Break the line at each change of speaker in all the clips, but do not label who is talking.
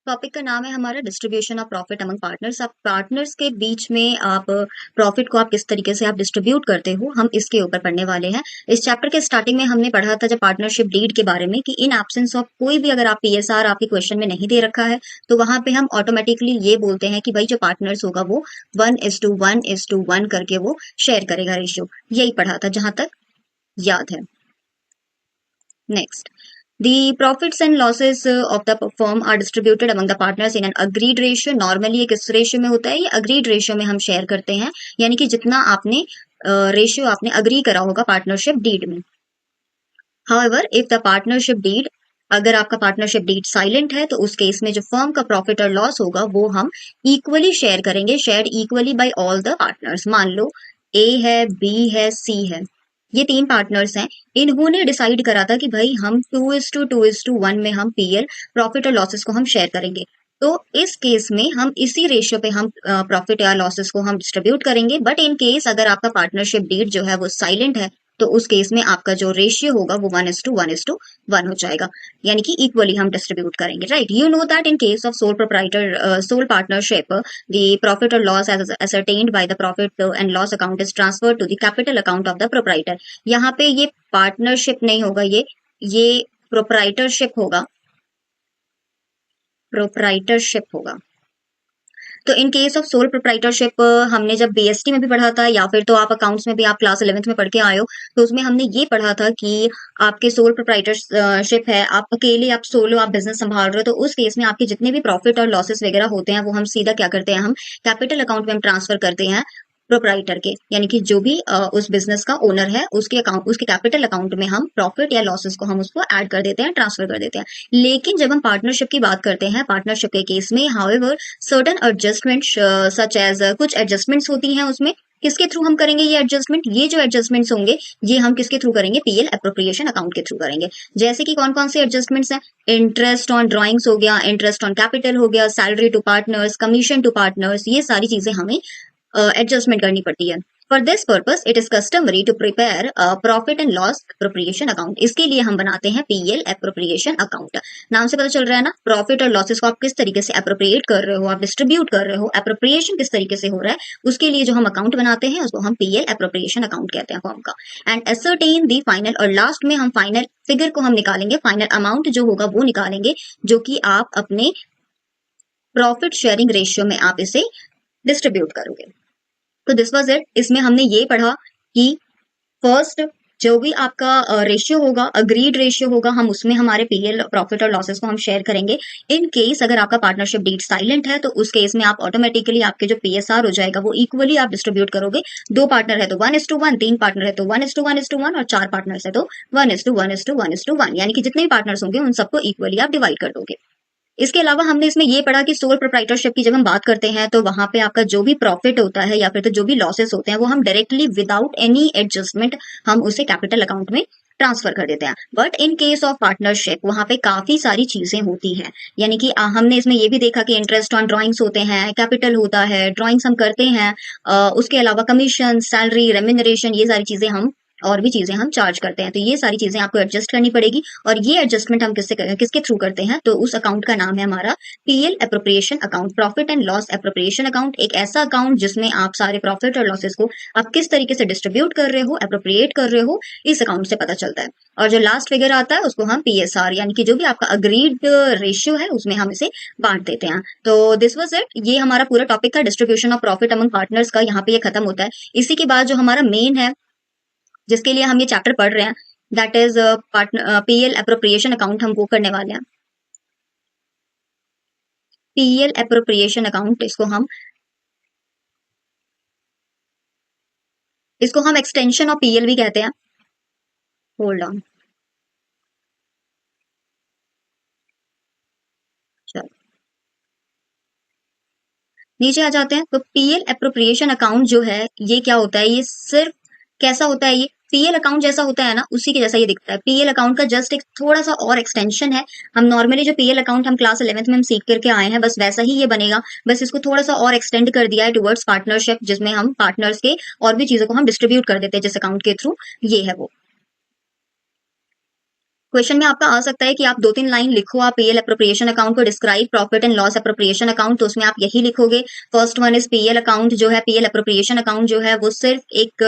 Topic का नाम है हमारा distribution of profit among partners. आप पार्टनर्स के बीच में आप प्रॉफिट को आप किस तरीके से आप डिस्ट्रीब्यूट करते हो, हम इसके ऊपर पढ़ने वाले हैं। इस चैप्टर के स्टार्टिंग में हमने पढ़ा था जब पार्टनरशिप डीड के बारे में कि इन एब्सेंस ऑफ कोई भी अगर आप पीएसआर आपके क्वेश्चन में नहीं दे रखा है तो वहां पे हम ऑटोमेटिकली ये बोलते हैं कि भाई जो पार्टनर्स होगा वो 1:1:1 करके वो शेयर करेगा रेशियो। यही पढ़ा था जहां तक याद है। Next, the profits and losses of the firm are distributed among the partners in an agreed ratio। Normally ये किस रेशियो में होता है? ये agreed रेशियो में हम शेयर करते हैं, यानी कि जितना आपने रेशियो आपने अग्री करा होगा पार्टनरशिप डीड में। However if the partnership deed, अगर आपका पार्टनरशिप डीड साइलेंट है तो उस केस में जो फर्म का प्रॉफिट और लॉस होगा वो हम इक्वली शेयर करेंगे, share equally by all the partners. मान लो ए है, बी है, सी है, ये तीन पार्टनर्स हैं। इन्होंने डिसाइड करा था कि भाई हम 2:2:1 में हम पीएल प्रॉफिट और लॉसेस को हम शेयर करेंगे। तो इस केस में हम इसी रेशियो पे हम प्रॉफिट या लॉसेस को हम डिस्ट्रीब्यूट करेंगे। बट इन केस अगर आपका पार्टनरशिप डीड जो है वो साइलेंट है तो उस केस में आपका जो रेशियो होगा वो 1:1:1 हो जाएगा, यानी कि इक्वली हम डिस्ट्रीब्यूट करेंगे। Right, you know that in case of sole partnership the profit और loss as ascertained by the profit and loss account is transferred to the capital account of the proprietor। यहाँ पे ये partnership नहीं होगा, ये proprietorship होगा, proprietorship होगा। तो इन केस ऑफ सोल प्रोप्राइटरशिप हमने जब बीएसटी में भी पढ़ा था या फिर तो आप अकाउंट्स में भी आप क्लास 11th में पढ़ के आए हो, तो उसमें हमने ये पढ़ा था कि आपके सोल प्रोप्राइटरशिप है, आप अकेले आप सोलो आप बिजनेस संभाल रहे हो, तो उस केस में आपके जितने भी प्रॉफिट और लॉसेस वगैरह होते हैं वो हम सीधा क्या करते हैं, हम कैपिटल अकाउंट में हम ट्रांसफर करते हैं प्रोप्राइटर के, यानी कि जो भी उस बिजनेस का ओनर है उसके अकाउंट, उसके कैपिटल अकाउंट में हम प्रॉफिट या लॉसेस को हम उसको ऐड कर देते हैं, ट्रांसफर कर देते हैं। लेकिन जब हम पार्टनरशिप की बात करते हैं, पार्टनरशिप के केस में however certain adjustment such as कुछ एडजस्टमेंट्स होती हैं उसमें। किसके थ्रू हम करेंगे ये एडजस्टमेंट? ये जो एडजस्टमेंट्स होंगे ये हम किसके थ्रू करेंगे? पीएल अप्रोप्रिएशन अकाउंट के थ्रू करेंगे। जैसे कि कौन कौन से एडजस्टमेंट्स हैं? इंटरेस्ट ऑन ड्रॉइंग्स हो गया, इंटरेस्ट ऑन कैपिटल हो गया, salary to partners, commission to partners, ये सारी चीजें हमें एडजस्टमेंट करनी पड़ती है। For this purpose it is customary to prepare profit and loss appropriation account. इसके लिए हम बनाते हैं पीएल अप्रोप्रिएशन अकाउंट। नाम से पता चल रहा है ना, प्रॉफिट और लॉसेस को आप किस तरीके से अप्रोप्रिएट कर रहे हो, आप डिस्ट्रीब्यूट कर रहे हो, अप्रोप्रिएशन किस तरीके से हो रहा है, उसके लिए जो हम अकाउंट बनाते हैं उसको हम पीएल अप्रोप्रिएशन अकाउंट कहते हैं फॉर्म का। एंड एसरटेन दी फाइनल, और लास्ट में हम फाइनल फिगर को हम निकालेंगे, फाइनल अमाउंट जो होगा वो निकालेंगे, जो कि आप अपने प्रॉफिट शेयरिंग रेशियो में आप इसे डिस्ट्रीब्यूट करोगे। तो दिस वाज इट। इसमें हमने ये पढ़ा कि फर्स्ट जो भी आपका रेशियो होगा, अग्रीड रेशियो होगा, हम उसमें हमारे पीएल प्रॉफिट और लॉसेस को हम शेयर करेंगे। इन केस अगर आपका पार्टनरशिप डीड साइलेंट है तो उस केस में आप ऑटोमेटिकली आपके जो पीएसआर हो जाएगा वो इक्वली आप डिस्ट्रीब्यूट करोगे। 2 पार्टनर है तो 1:1, 3 पार्टनर है तो 1:1:1, और 4 पार्टनर्स है तो 1:1:1, यानी कि जितने भी पार्टनर्स होंगे उन सबको इक्वली आप डिवाइड कर दोगे। इसके अलावा हमने इसमें ये पढ़ा कि सोल प्रोप्राइटरशिप की जब हम बात करते हैं तो वहां पे आपका जो भी प्रॉफिट होता है या फिर तो जो भी लॉसेस होते हैं वो हम डायरेक्टली विदाउट एनी एडजस्टमेंट हम उसे कैपिटल अकाउंट में ट्रांसफर कर देते हैं। But in case of partnership वहां पे काफी सारी चीजें होती हैं, यानी कि हमने इसमें ये भी देखा कि इंटरेस्ट ऑन ड्रॉइंग्स होते हैं, कैपिटल होता है, ड्रॉइंग्स हम करते हैं, उसके अलावा कमीशन, सैलरी, रेम्यूनरेशन, ये सारी चीजें हम और भी चीजें हम चार्ज करते हैं। तो ये सारी चीजें आपको एडजस्ट करनी पड़ेगी, और ये एडजस्टमेंट हम किसके थ्रू करते हैं? तो उस अकाउंट का नाम है हमारा PL appropriation account, profit and loss appropriation account. एक ऐसा अकाउंट जिसमें आप सारे प्रॉफिट और लॉसेस को आप किस तरीके से डिस्ट्रीब्यूट कर रहे हो, अप्रोप्रिएट कर रहे हो, इस अकाउंट से पता चलता है। और जो लास्ट फिगर आता है उसको हम पीएसआर, यानी कि जो भी आपका अग्रीड रेशियो है उसमें हम इसे बांट देते हैं। तो दिस वाज इट, ये हमारा पूरा टॉपिक था distribution of profit among partners का, यहाँ पे ये खत्म होता है। इसी के बाद जो हमारा मेन है जिसके लिए हम ये चैप्टर पढ़ रहे हैं, that is PL appropriation account, हम वो करने वाले हैं। पीएल अप्रोप्रिएशन अकाउंट, इसको हम एक्सटेंशन ऑफ पीएल भी कहते हैं। होल्ड ऑन, चलो नीचे आ जाते हैं। तो पीएल अप्रोप्रिएशन अकाउंट जो है ये क्या होता है? ये सिर्फ कैसा होता है? ये पीएल अकाउंट जैसा होता है ना, उसी के जैसा ये दिखता है। पीएल अकाउंट का जस्ट एक थोड़ा सा और एक्सटेंशन है। हम नॉर्मली जो पीएल अकाउंट हम क्लास 11th में हम सीख करके आए हैं बस वैसा ही ये बनेगा, बस इसको थोड़ा सा और एक्सटेंड कर दिया है टुवर्ड्स पार्टनरशिप, जिसमें हम पार्टनर्स के और भी चीजों को हम डिस्ट्रीब्यूट कर देते हैं जिस अकाउंट के थ्रू। ये है वो। क्वेश्चन में आपका आ सकता है कि आप 2-3 लाइन लिखो, आप पीएल एप्रोप्रिएशन अकाउंट को describe profit and loss appropriation account, तो उसमें आप यही लिखोगे। First one is PL account जो है, पीएल एप्रोप्रिएशन अकाउंट जो है वो सिर्फ एक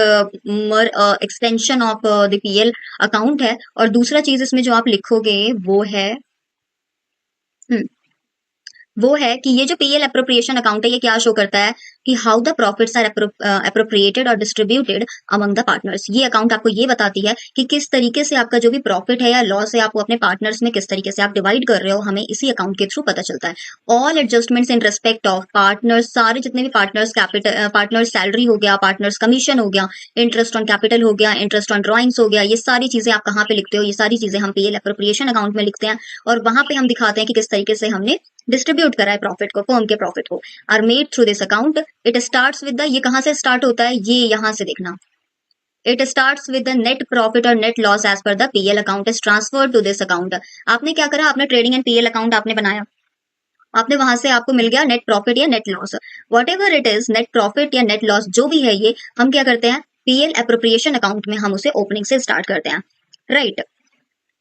extension of the PL account है। और दूसरा चीज इसमें जो आप लिखोगे वो है वो है कि ये जो पीएल एप्रोप्रिएशन अकाउंट है ये क्या शो करता है कि how the profits are appropriated और डिस्ट्रीब्यूटेड अमंग द पार्टनर्स। ये अकाउंट आपको ये बताती है कि किस तरीके से आपका जो भी प्रॉफिट है या लॉस है आपको अपने पार्टनर्स में किस तरीके से आप डिवाइड कर रहे हो, हमें इसी अकाउंट के थ्रू पता चलता है। All adjustments in respect of partners, सारे जितने भी पार्टनर्स कैपिटल, पार्टनर्स सैलरी हो गया, पार्टनर्स कमीशन हो गया, इंटरेस्ट ऑन कैपिटल हो गया, इंटरेस्ट ऑन ड्रॉइंग्स हो गया, ये सारी चीजें आप कहाँ पे लिखते हो, ये सारी चीजें हम पीएल एप्रोप्रिएशन अकाउंट में लिखते हैं। और वहां पे हम दिखाते हैं कि किस तरीके से हमने डिस्ट्रीब्यूट करा है प्रॉफिट को, फर्म के प्रॉफिट को, are made through this account. It starts with the, ये कहां से स्टार्ट होता है, ये यहां से देखना, it starts with the net profit और नेट लॉस एज पर the PL account is transferred to this account. आपने क्या करा, आपने ट्रेडिंग एंड पीएल अकाउंट आपने बनाया, आपने वहां से आपको मिल गया नेट प्रॉफिट या net loss, what ever it is, net profit या नेट लॉस जो भी है, ये हम क्या करते हैं पीएल एप्रोप्रिएशन अकाउंट में हम उसे ओपनिंग से स्टार्ट करते हैं, राइट।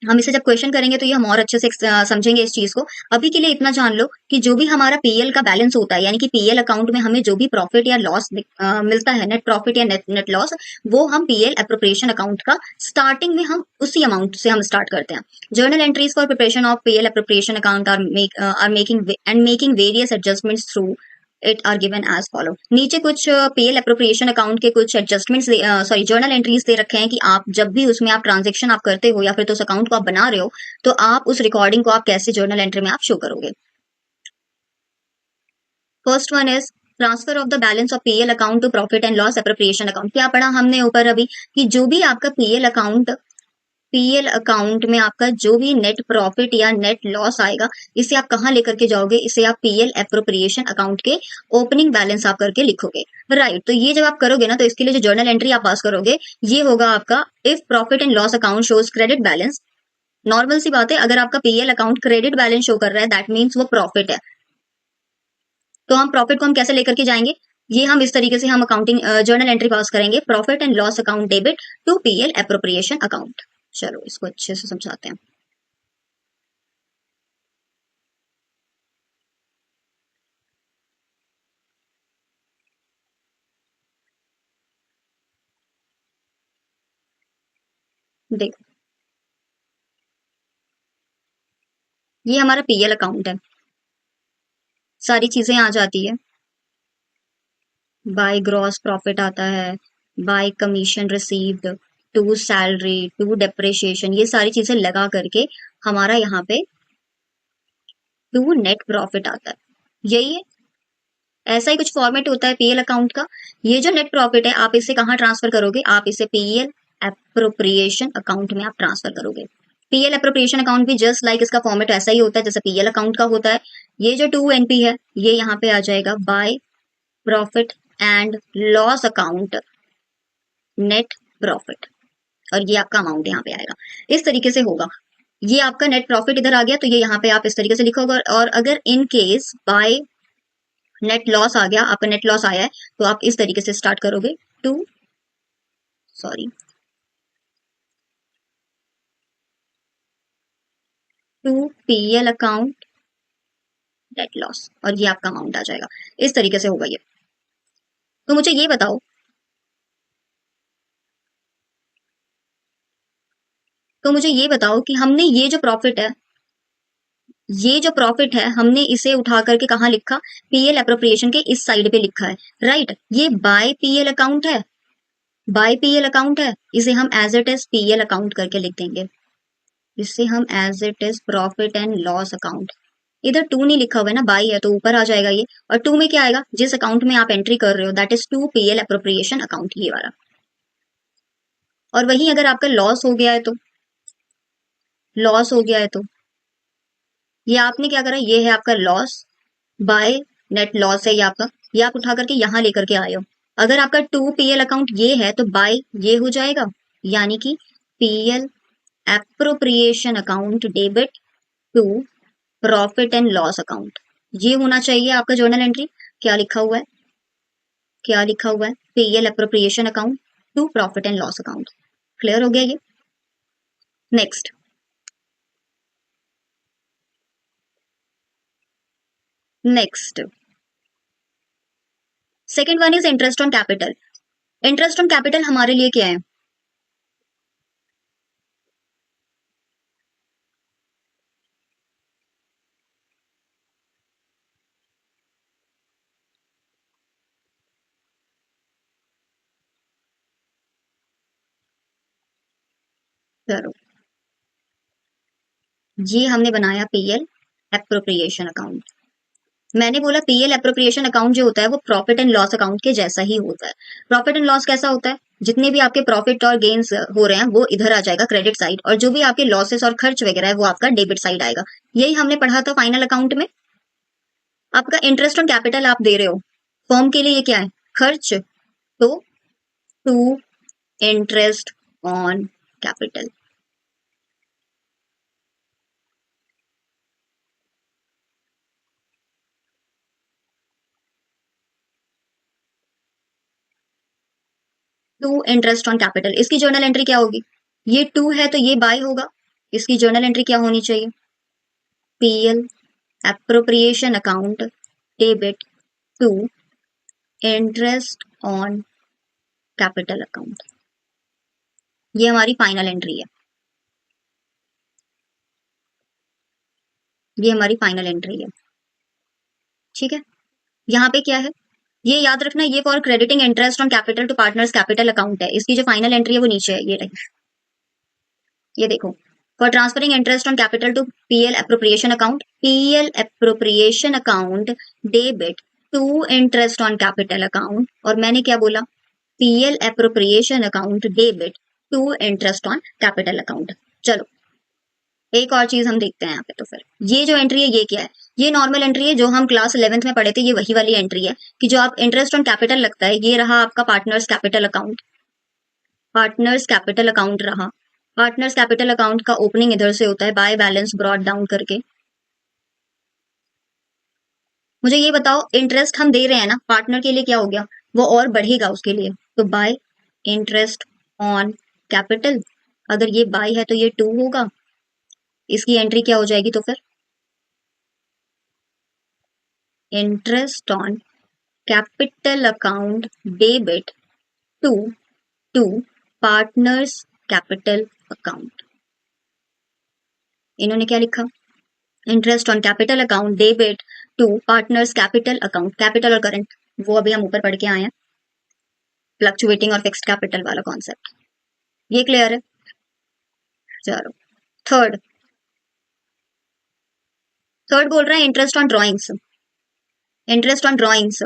हम इसे जब क्वेश्चन करेंगे तो ये हम और अच्छे से समझेंगे इस चीज को। अभी के लिए इतना जान लो कि जो भी हमारा पीएल का बैलेंस होता है, यानी कि पीएल अकाउंट में हमें जो भी प्रॉफिट या लॉस मिलता है, नेट प्रॉफिट या नेट लॉस, वो हम पीएल एप्रोप्रिएशन अकाउंट का स्टार्टिंग में हम उसी अमाउंट से हम स्टार्ट करते हैं। Journal entries for preparation of PL appropriation account are making various adjustments through it are given as follow. नीचे कुछ पीएल एप्रोप्रिएशन अकाउंट के कुछ एडजस्टमेंट्स, सॉरी जर्नल एंट्रीज दे रखे हैं कि आप जब भी उसमें आप ट्रांजेक्शन आप करते हो या फिर तो उस अकाउंट को आप बना रहे हो, तो आप उस रिकॉर्डिंग को आप कैसे जर्नल एंट्री में आप शो करोगे। First one is transfer of the balance of PL account to profit and loss appropriation account. क्या पढ़ा हमने ऊपर अभी कि जो भी आपका पीएल अकाउंट में आपका जो भी नेट प्रॉफिट या नेट लॉस आएगा, इसे आप कहाँ लेकर के जाओगे, इसे आप पीएल एप्रोप्रिएशन अकाउंट के ओपनिंग बैलेंस आप करके लिखोगे, राइट। तो ये जब आप करोगे ना, तो इसके लिए जो जर्नल एंट्री आप पास करोगे ये होगा आपका, if profit and loss account shows credit balance. Normal सी बात है, अगर आपका PL account credit balance show कर रहा है दैट मीन्स वो प्रॉफिट है। तो हम प्रॉफिट को हम कैसे लेकर के जाएंगे, ये हम इस तरीके से हम अकाउंटिंग जर्नल एंट्री पास करेंगे, profit and loss account debit to PL appropriation account. चलो इसको अच्छे से समझाते हैं। देखो, ये हमारा पीएल अकाउंट है, सारी चीजें आ जाती है, बाय ग्रॉस प्रॉफिट आता है, by commission received, to salary, to depreciation, ये सारी चीजें लगा करके हमारा यहाँ पे टू नेट प्रॉफिट आता है, यही है। ऐसा ही कुछ फॉर्मेट होता है पीएल अकाउंट का। ये जो नेट प्रॉफिट है आप इसे कहाँ ट्रांसफर करोगे, आप इसे पीएल एप्रोप्रिएशन अकाउंट में आप ट्रांसफर करोगे। पीएल एप्रोप्रिएशन अकाउंट भी जस्ट लाइक इसका फॉर्मेट ऐसा ही होता है जैसे पीएल अकाउंट का होता है। ये जो टू एनपी है ये यहाँ पे आ जाएगा by profit and loss account net profit, और ये आपका अमाउंट यहाँ पे आएगा, इस तरीके से होगा। ये आपका नेट प्रॉफिट इधर आ गया तो ये यहाँ पे आप इस तरीके से लिखोगे, और अगर in case by net loss आ गया, आपका नेट लॉस आया है, तो आप इस तरीके से स्टार्ट करोगे to, sorry, to PL account net loss, और ये आपका अमाउंट आ जाएगा, इस तरीके से होगा ये। तो मुझे ये बताओ, तो मुझे ये बताओ कि हमने ये जो प्रॉफिट है, ये जो प्रॉफिट है हमने इसे उठा करके कहाँ लिखा, पीएल एप्रोप्रिएशन के इस साइड पे लिखा है, राइट। ये बाय पीएल अकाउंट है, बाय पीएल अकाउंट है, इसे हम as it is PL account करके लिख देंगे, इसे हम as it is profit and loss account. इधर टू नहीं लिखा हुआ है ना, बाई है तो ऊपर आ जाएगा ये, और टू में क्या आएगा, जिस अकाउंट में आप एंट्री कर रहे हो that is to PL appropriation account, ये वाला। और वहीं अगर आपका लॉस हो गया है तो, लॉस हो गया है तो ये आपने क्या करा, ये है आपका लॉस, बाय नेट लॉस है ये आपका, ये आप उठा करके यहाँ लेकर के आए हो। अगर आपका टू पीएल अकाउंट ये है तो बाय ये हो जाएगा, यानी कि PL appropriation account debit to profit and loss account, ये होना चाहिए आपका जर्नल एंट्री। क्या लिखा हुआ है, क्या लिखा हुआ है, PL appropriation account to profit and loss account. Clear हो गया ये। Next, next second one is interest on capital. Interest on capital हमारे लिए क्या है? चलो, ये हमने बनाया पीएल एप्रोप्रिएशन अकाउंट। मैंने बोला पीएल एप्रोप्रिएशन अकाउंट जो होता है वो प्रॉफिट एंड लॉस अकाउंट के जैसा ही होता है। प्रॉफिट एंड लॉस कैसा होता है? जितने भी आपके प्रॉफिट और गेन्स हो रहे हैं वो इधर आ जाएगा क्रेडिट साइड, और जो भी आपके लॉसेस और खर्च वगैरह है वो आपका डेबिट साइड आएगा। यही हमने पढ़ा था फाइनल अकाउंट में। आपका इंटरेस्ट ऑन कैपिटल आप दे रहे हो, फर्म के लिए ये क्या है? खर्च। तो to interest on capital. To interest on capital, इसकी जर्नल एंट्री क्या होगी? ये टू है तो ये बाय होगा, इसकी जर्नल एंट्री क्या होनी चाहिए? PL appropriation account debit to interest on capital account. ये हमारी फाइनल एंट्री है, ये हमारी फाइनल एंट्री है। ठीक है, यहाँ पे क्या है ये याद रखना, ये for crediting interest on capital to partners capital account है। इसकी जो फाइनल एंट्री है वो नीचे है, ये रही, ये देखो। For transferring interest on capital to PL appropriation account, PL appropriation account debit to interest on capital account, और मैंने क्या बोला? PL appropriation account debit to interest on capital account. चलो एक और चीज हम देखते हैं यहाँ पे। तो फिर ये जो एंट्री है ये क्या है? ये नॉर्मल एंट्री है जो हम क्लास 11th में पढ़े थे, ये वही वाली एंट्री है कि जो आप इंटरेस्ट ऑन कैपिटल लगता है, ये रहा आपका partners capital account. Partners capital account रहा, पार्टनर्स कैपिटल अकाउंट का ओपनिंग इधर से होता है बाय बैलेंस ब्रॉट डाउन करके। मुझे ये बताओ, इंटरेस्ट हम दे रहे हैं ना पार्टनर के लिए, क्या हो गया? वो और बढ़ेगा उसके लिए, तो बाय इंटरेस्ट ऑन कैपिटल। अगर ये बाय है तो ये टू होगा, इसकी एंट्री क्या हो जाएगी? तो फिर interest on capital account debit to to partners capital account. इन्होंने क्या लिखा? Interest on capital account debit to partners capital account. Capital और करंट वो अभी हम ऊपर पढ़ के आए हैं, फ्लक्चुएटिंग और फिक्स्ड कैपिटल वाला कॉन्सेप्ट। ये क्लियर है? चलो थर्ड, थर्ड बोल रहा है interest on drawings. Interest on drawings,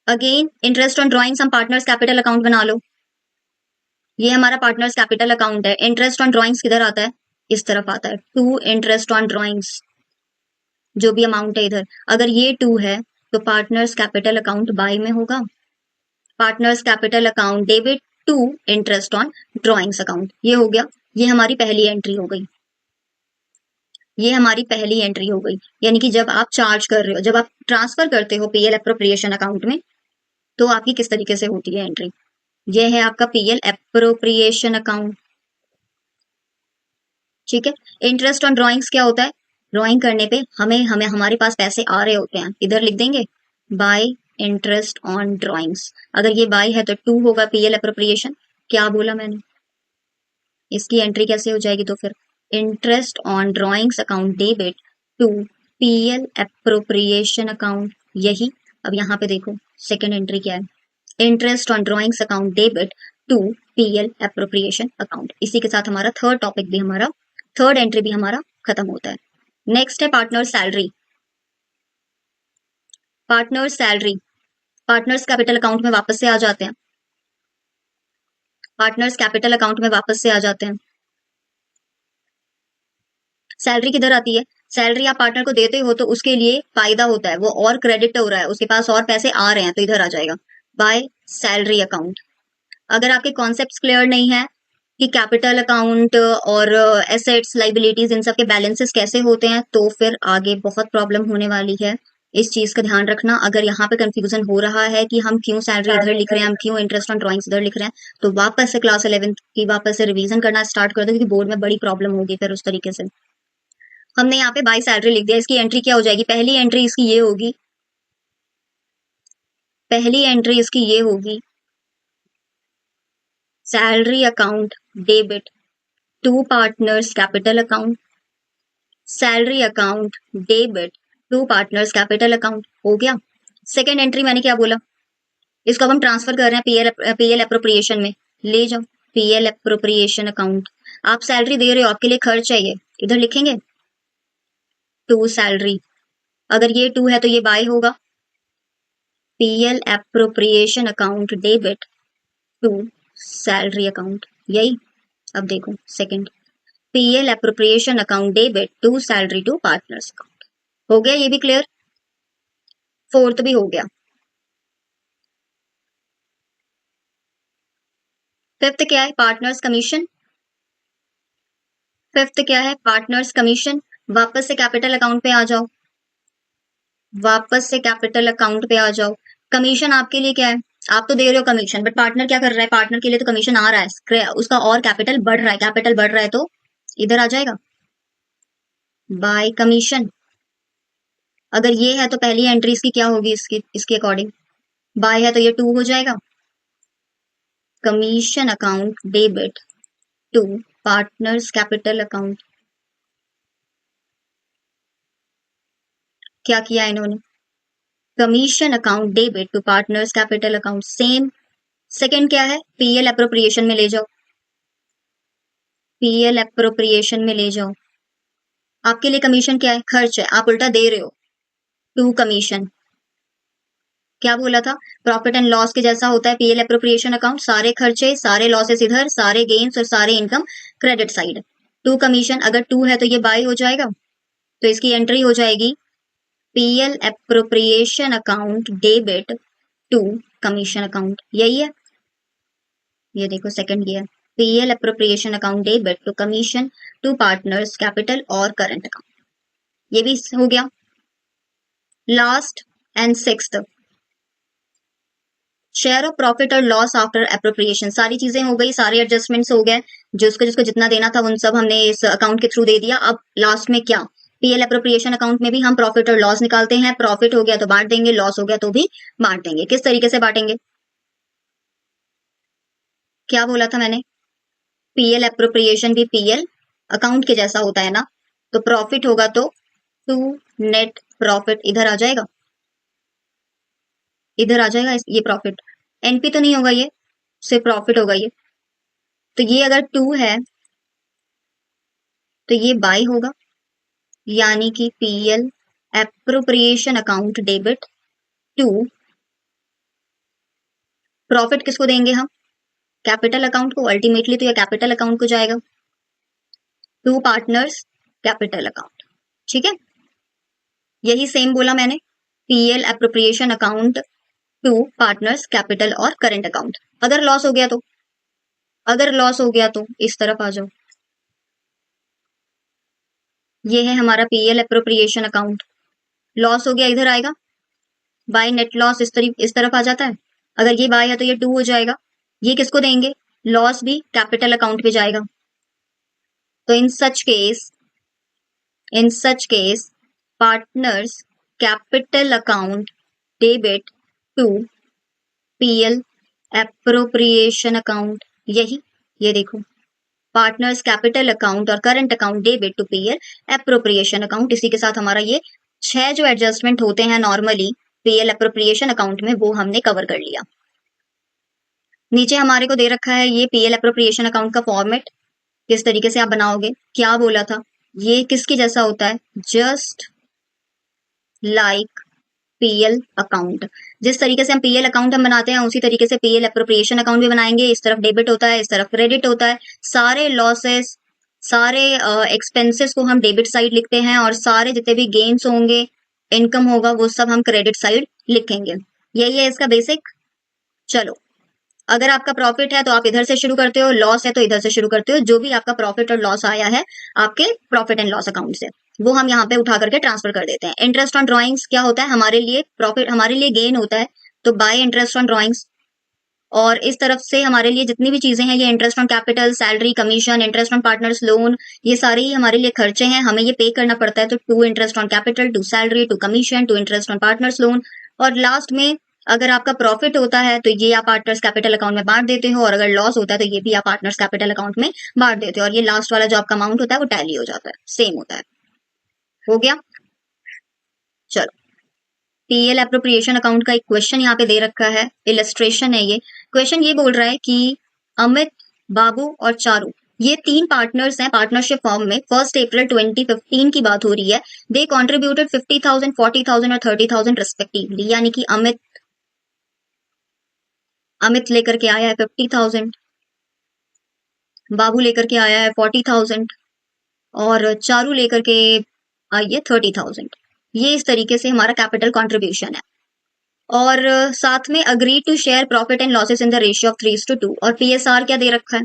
again interest on drawings हम पार्टनर्स कैपिटल अकाउंट बना लो। ये हमारा पार्टनर्स कैपिटल अकाउंट है। इंटरेस्ट ऑन ड्रॉइंग्स किधर आता है? इस तरफ आता है, टू इंटरेस्ट ऑन ड्रॉइंग्स। जो भी अमाउंट है इधर, अगर ये टू है तो पार्टनर्स कैपिटल अकाउंट बाय में होगा। Partners capital account debit to interest on drawings account. ये हो गया, ये हमारी पहली एंट्री हो गई, ये हमारी पहली एंट्री हो गई। यानी कि जब आप चार्ज कर रहे हो, जब आप ट्रांसफर करते हो पीएल एप्रोप्रिएशन अकाउंट में, तो आपकी किस तरीके से होती है एंट्री? ये है आपका पीएल एप्रोप्रिएशन अकाउंट। ठीक है, इंटरेस्ट ऑन ड्रॉइंग्स क्या होता है? ड्रॉइंग करने पे हमें हमें हमारे पास पैसे आ रहे होते हैं, इधर लिख देंगे बाय इंटरेस्ट ऑन ड्रॉइंग्स। अगर ये बाय है तो टू होगा पीएल एप्रोप्रिएशन। क्या बोला मैंने? इसकी एंट्री कैसे हो जाएगी? तो फिर interest on drawings account debit to PL appropriation account. यही, अब यहाँ पे देखो सेकेंड एंट्री क्या है? Interest on drawings account debit to PL appropriation account. इसी के साथ हमारा थर्ड टॉपिक भी, हमारा थर्ड एंट्री भी हमारा खत्म होता है। नेक्स्ट है partner salary. Partner salary, partners capital account में वापस से आ जाते हैं, पार्टनर्स कैपिटल अकाउंट में वापस से आ जाते हैं। सैलरी किधर आती है? सैलरी आप पार्टनर को देते हो तो उसके लिए फायदा होता है, वो और क्रेडिट हो रहा है, उसके पास और पैसे आ रहे हैं, तो इधर आ जाएगा बाय सैलरी अकाउंट। अगर आपके कॉन्सेप्ट्स क्लियर नहीं है कि कैपिटल अकाउंट और एसेट्स लाइबिलिटीज इन सब के बैलेंसेस कैसे होते हैं, तो फिर आगे बहुत प्रॉब्लम होने वाली है। इस चीज का ध्यान रखना। अगर यहाँ पे कंफ्यूजन हो रहा है कि हम क्यों सैलरी इधर लिख रहे हैं, हम क्यों इंटरेस्ट ऑन ड्रॉइंग्स इधर लिख रहे हैं, तो वापस से क्लास 11th की वापस से रिवीजन करना स्टार्ट कर दो, क्योंकि बोर्ड में बड़ी प्रॉब्लम होगी फिर उस तरीके से। हमने यहाँ पे बाय सैलरी लिख दिया, इसकी एंट्री क्या हो जाएगी, पहली एंट्री इसकी ये होगी, पहली एंट्री इसकी ये होगी, salary account debit to partners capital account, salary account debit to partners capital account, हो गया। सेकेंड एंट्री मैंने क्या बोला, इसको अब हम ट्रांसफर कर रहे हैं पीएल एप्रोप्रिएशन में, ले जाओ पीएल एप्रोप्रिएशन अकाउंट। आप सैलरी दे रहे हो, आपके लिए खर्च है, ये इधर लिखेंगे टू सैलरी, अगर ये टू है तो ये बाय होगा, PL appropriation account debit to salary account, यही। अब देखो second, PL appropriation account debit to salary to partners account, हो गया ये भी क्लियर, फोर्थ भी हो गया। फिफ्थ क्या है, पार्टनर्स कमीशन, फिफ्थ क्या है, पार्टनर्स कमीशन। वापस से कैपिटल अकाउंट पे आ जाओ, वापस से कैपिटल अकाउंट पे आ जाओ। कमीशन आपके लिए क्या है, आप तो दे रहे हो कमीशन, बट पार्टनर क्या कर रहा है, पार्टनर के लिए तो कमीशन आ रहा है, उसका और कैपिटल बढ़ रहा है, कैपिटल बढ़ रहा है तो इधर आ जाएगा बाय कमीशन। अगर ये है तो पहली एंट्री इसकी क्या होगी, इसकी इसके अकॉर्डिंग बाय है तो ये टू हो जाएगा, commission account debit to partners capital account. क्या किया इन्होंने, commission account debit to partners capital account, same. Second क्या है, पीएल एप्रोप्रिएशन में ले जाओ, पीएल एप्रोप्रिएशन में ले जाओ। आपके लिए कमीशन क्या है, खर्च है, आप उल्टा दे रहे हो, टू कमीशन। क्या बोला था, प्रॉफिट एंड लॉस के जैसा होता है पीएल एप्रोप्रिएशन अकाउंट, सारे खर्चे सारे लॉसेस इधर, सारे गेन्स और सारे income credit side, to commission. अगर टू है तो ये बाय हो जाएगा, तो इसकी एंट्री हो जाएगी PL appropriation account debit to commission account, यही है। ये देखो सेकंड ये है, PL appropriation account debit to commission to partners capital और करंट अकाउंट, ये भी हो गया। Last and sixth, share of profit और लॉस आफ्टर एप्रोप्रिएशन, सारी चीजें हो गई, सारे एडजस्टमेंट्स हो गए, जिसको जिसको जितना देना था उन सब हमने इस अकाउंट के थ्रू दे दिया। अब लास्ट में क्या, पीएल एप्रोप्रिएशन अकाउंट में भी हम प्रॉफिट और लॉस निकालते हैं, प्रॉफिट हो गया तो बांट देंगे, लॉस हो गया तो भी बांट देंगे। किस तरीके से बांटेंगे, क्या बोला था मैंने, पीएल एप्रोप्रिएशन भी पीएल अकाउंट के जैसा होता है ना, तो प्रॉफिट होगा तो टू नेट प्रॉफिट इधर आ जाएगा, इधर आ जाएगा ये प्रॉफिट, एनपी तो नहीं होगा, ये सिर्फ प्रॉफिट होगा ये। तो ये अगर टू है तो ये बाय होगा, यानी कि PL appropriation account debit to, profit किसको देंगे हम, कैपिटल अकाउंट को, अल्टीमेटली तो ये कैपिटल अकाउंट को जाएगा, टू पार्टनर्स कैपिटल अकाउंट, ठीक है। यही सेम बोला मैंने, PL appropriation account to partners capital और करंट अकाउंट। अगर लॉस हो गया तो, अगर लॉस हो गया तो इस तरफ आ जाओ, ये है हमारा पीएल एप्रोप्रिएशन अकाउंट, लॉस हो गया इधर आएगा, बाय नेट लॉस इस तरफ आ जाता है, अगर ये बाय है तो ये टू हो जाएगा, ये किसको देंगे, लॉस भी कैपिटल अकाउंट पे जाएगा। तो in such case partners capital account debit to PL appropriation account, यही, ये देखो पार्टनर्स कैपिटल अकाउंट और current account debit to PL appropriation account. इसी के साथ हमारा ये 6 जो एडजस्टमेंट होते हैं नॉर्मली पीएल एप्रोप्रिएशन अकाउंट में, वो हमने कवर कर लिया। नीचे हमारे को दे रखा है ये पीएल एप्रोप्रिएशन अकाउंट का फॉर्मेट, किस तरीके से आप बनाओगे, क्या बोला था, ये किसके जैसा होता है, जस्ट लाइक पीएल अकाउंट। जिस तरीके से हम पीएल अकाउंट हम बनाते हैं उसी तरीके से पीएल एप्रोप्रिएशन अकाउंट भी बनाएंगे, इस तरफ डेबिट होता है, इस तरफ क्रेडिट होता है, सारे लॉसेस सारे एक्सपेंसेस को हम डेबिट साइड लिखते हैं, और सारे जितने भी गेन्स होंगे इनकम होगा वो सब हम क्रेडिट साइड लिखेंगे, यही है इसका बेसिक। चलो, अगर आपका प्रॉफिट है तो आप इधर से शुरू करते हो, लॉस है तो इधर से शुरू करते हो, जो भी आपका प्रॉफिट और लॉस आया है आपके प्रॉफिट एंड लॉस अकाउंट से, वो हम यहाँ पे उठा करके ट्रांसफर कर देते हैं। इंटरेस्ट ऑन ड्रॉइंग्स क्या होता है, हमारे लिए प्रॉफिट, हमारे लिए गेन होता है, तो बाय इंटरेस्ट ऑन ड्रॉइंग्स, और इस तरफ से हमारे लिए जितनी भी चीजें हैं, ये interest on capital, salary, commission, interest on partners loan, ये सारे ही हमारे लिए खर्चे हैं, हमें ये पे करना पड़ता है। तो to interest on capital, to salary, to commission, to interest on partners loan, और लास्ट में अगर आपका प्रॉफिट होता है तो ये आप पार्टनर्स कैपिटल अकाउंट में बांट देते हो, और अगर लॉस होता है तो ये भी आप पार्टनर्स कैपिटल अकाउंट में बांट देते हो, और ये लास्ट वाला जो आपका अमाउंट होता है वो टैली हो जाता है, सेम होता है। हो गया। चलो, पीएल एप्रोप्रिएशन अकाउंट का एक क्वेश्चन यहाँ पे दे रखा है, इलस्ट्रेशन है ये। क्वेश्चन ये बोल रहा है कि अमित, बाबू और चारू, ये तीन पार्टनर्स हैं पार्टनरशिप फॉर्म में। 1 अप्रैल 2015 की बात हो रही है। दे कॉन्ट्रीब्यूटेड 50,000, 40,000 और 30,000 रिस्पेक्टिवली, यानी कि अमित लेकर के आया है 50,000, बाबू लेकर के आया है 40,000, और चारू लेकर के आई है 30,000। ये इस तरीके से हमारा कैपिटल कॉन्ट्रीब्यूशन है। और साथ में agree to share profit and losses in the ratio of 3:2, और पीएसआर क्या दे रखा है,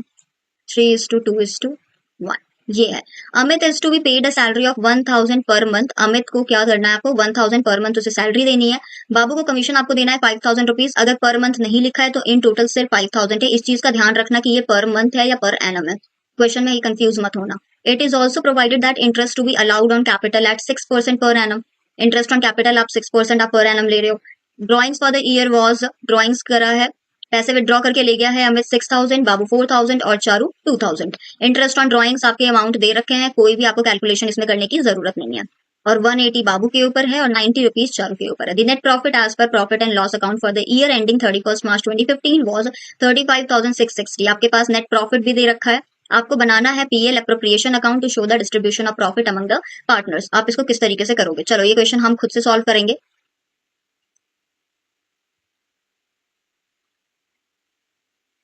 3:2:1। ये है। Amit is to be paid a salary of 1,000 per month. Amit को क्या करना है, आपको 1,000 पर मंथ उसे सैलरी देनी है। बाबू को कमीशन आपको देना है 5,000 रुपीज। अगर पर मंथ नहीं लिखा है तो इन टोटल सिर्फ 5,000 है। इस चीज का ध्यान रखना कि ये पर मंथ है या पर एनम है, क्वेश्चन में ये कंफ्यूज मत होना। It is also provided that interest to be allowed on capital at 6% per annum. Interest on capital आप 6% आप पर एनम ले रहे हो। Drawings for the year was, drawings करा है, पैसे विड्रॉ करके ले गया है अमित 6,000, बाबू 4,000 और चारू 2,000। इंटरेस्ट ऑन ड्रॉइंग्स आपके अमाउंट दे रखे हैं, कोई भी आपको कैलकुलेशन इसमें करने की जरूरत नहीं है। और 180 बाबू के ऊपर है और 90 रुपीज चारू के ऊपर है। The net profit as per profit and loss account for the year ending 31 March 2015 was 35,660। आपके पास नेट प्रॉफिट भी दे रखा है। आपको बनाना है PL appropriation account to show the distribution of profit among the partners. आप इसको किस तरीके से करोगे, चलो ये क्वेश्चन हम खुद से सॉल्व करेंगे।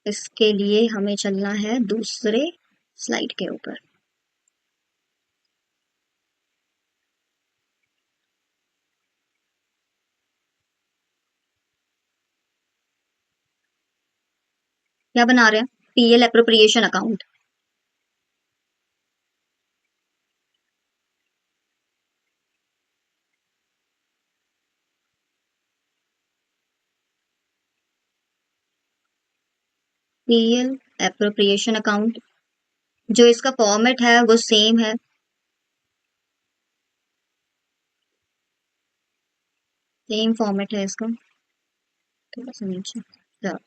इसके लिए हमें चलना है दूसरे स्लाइड के ऊपर। क्या बना रहे हैं, PL appropriation account. PL appropriation account, जो इसका फॉर्मेट है वो सेम है। सेम फॉर्मेट है इसका, थोड़ा सा नीचे। तो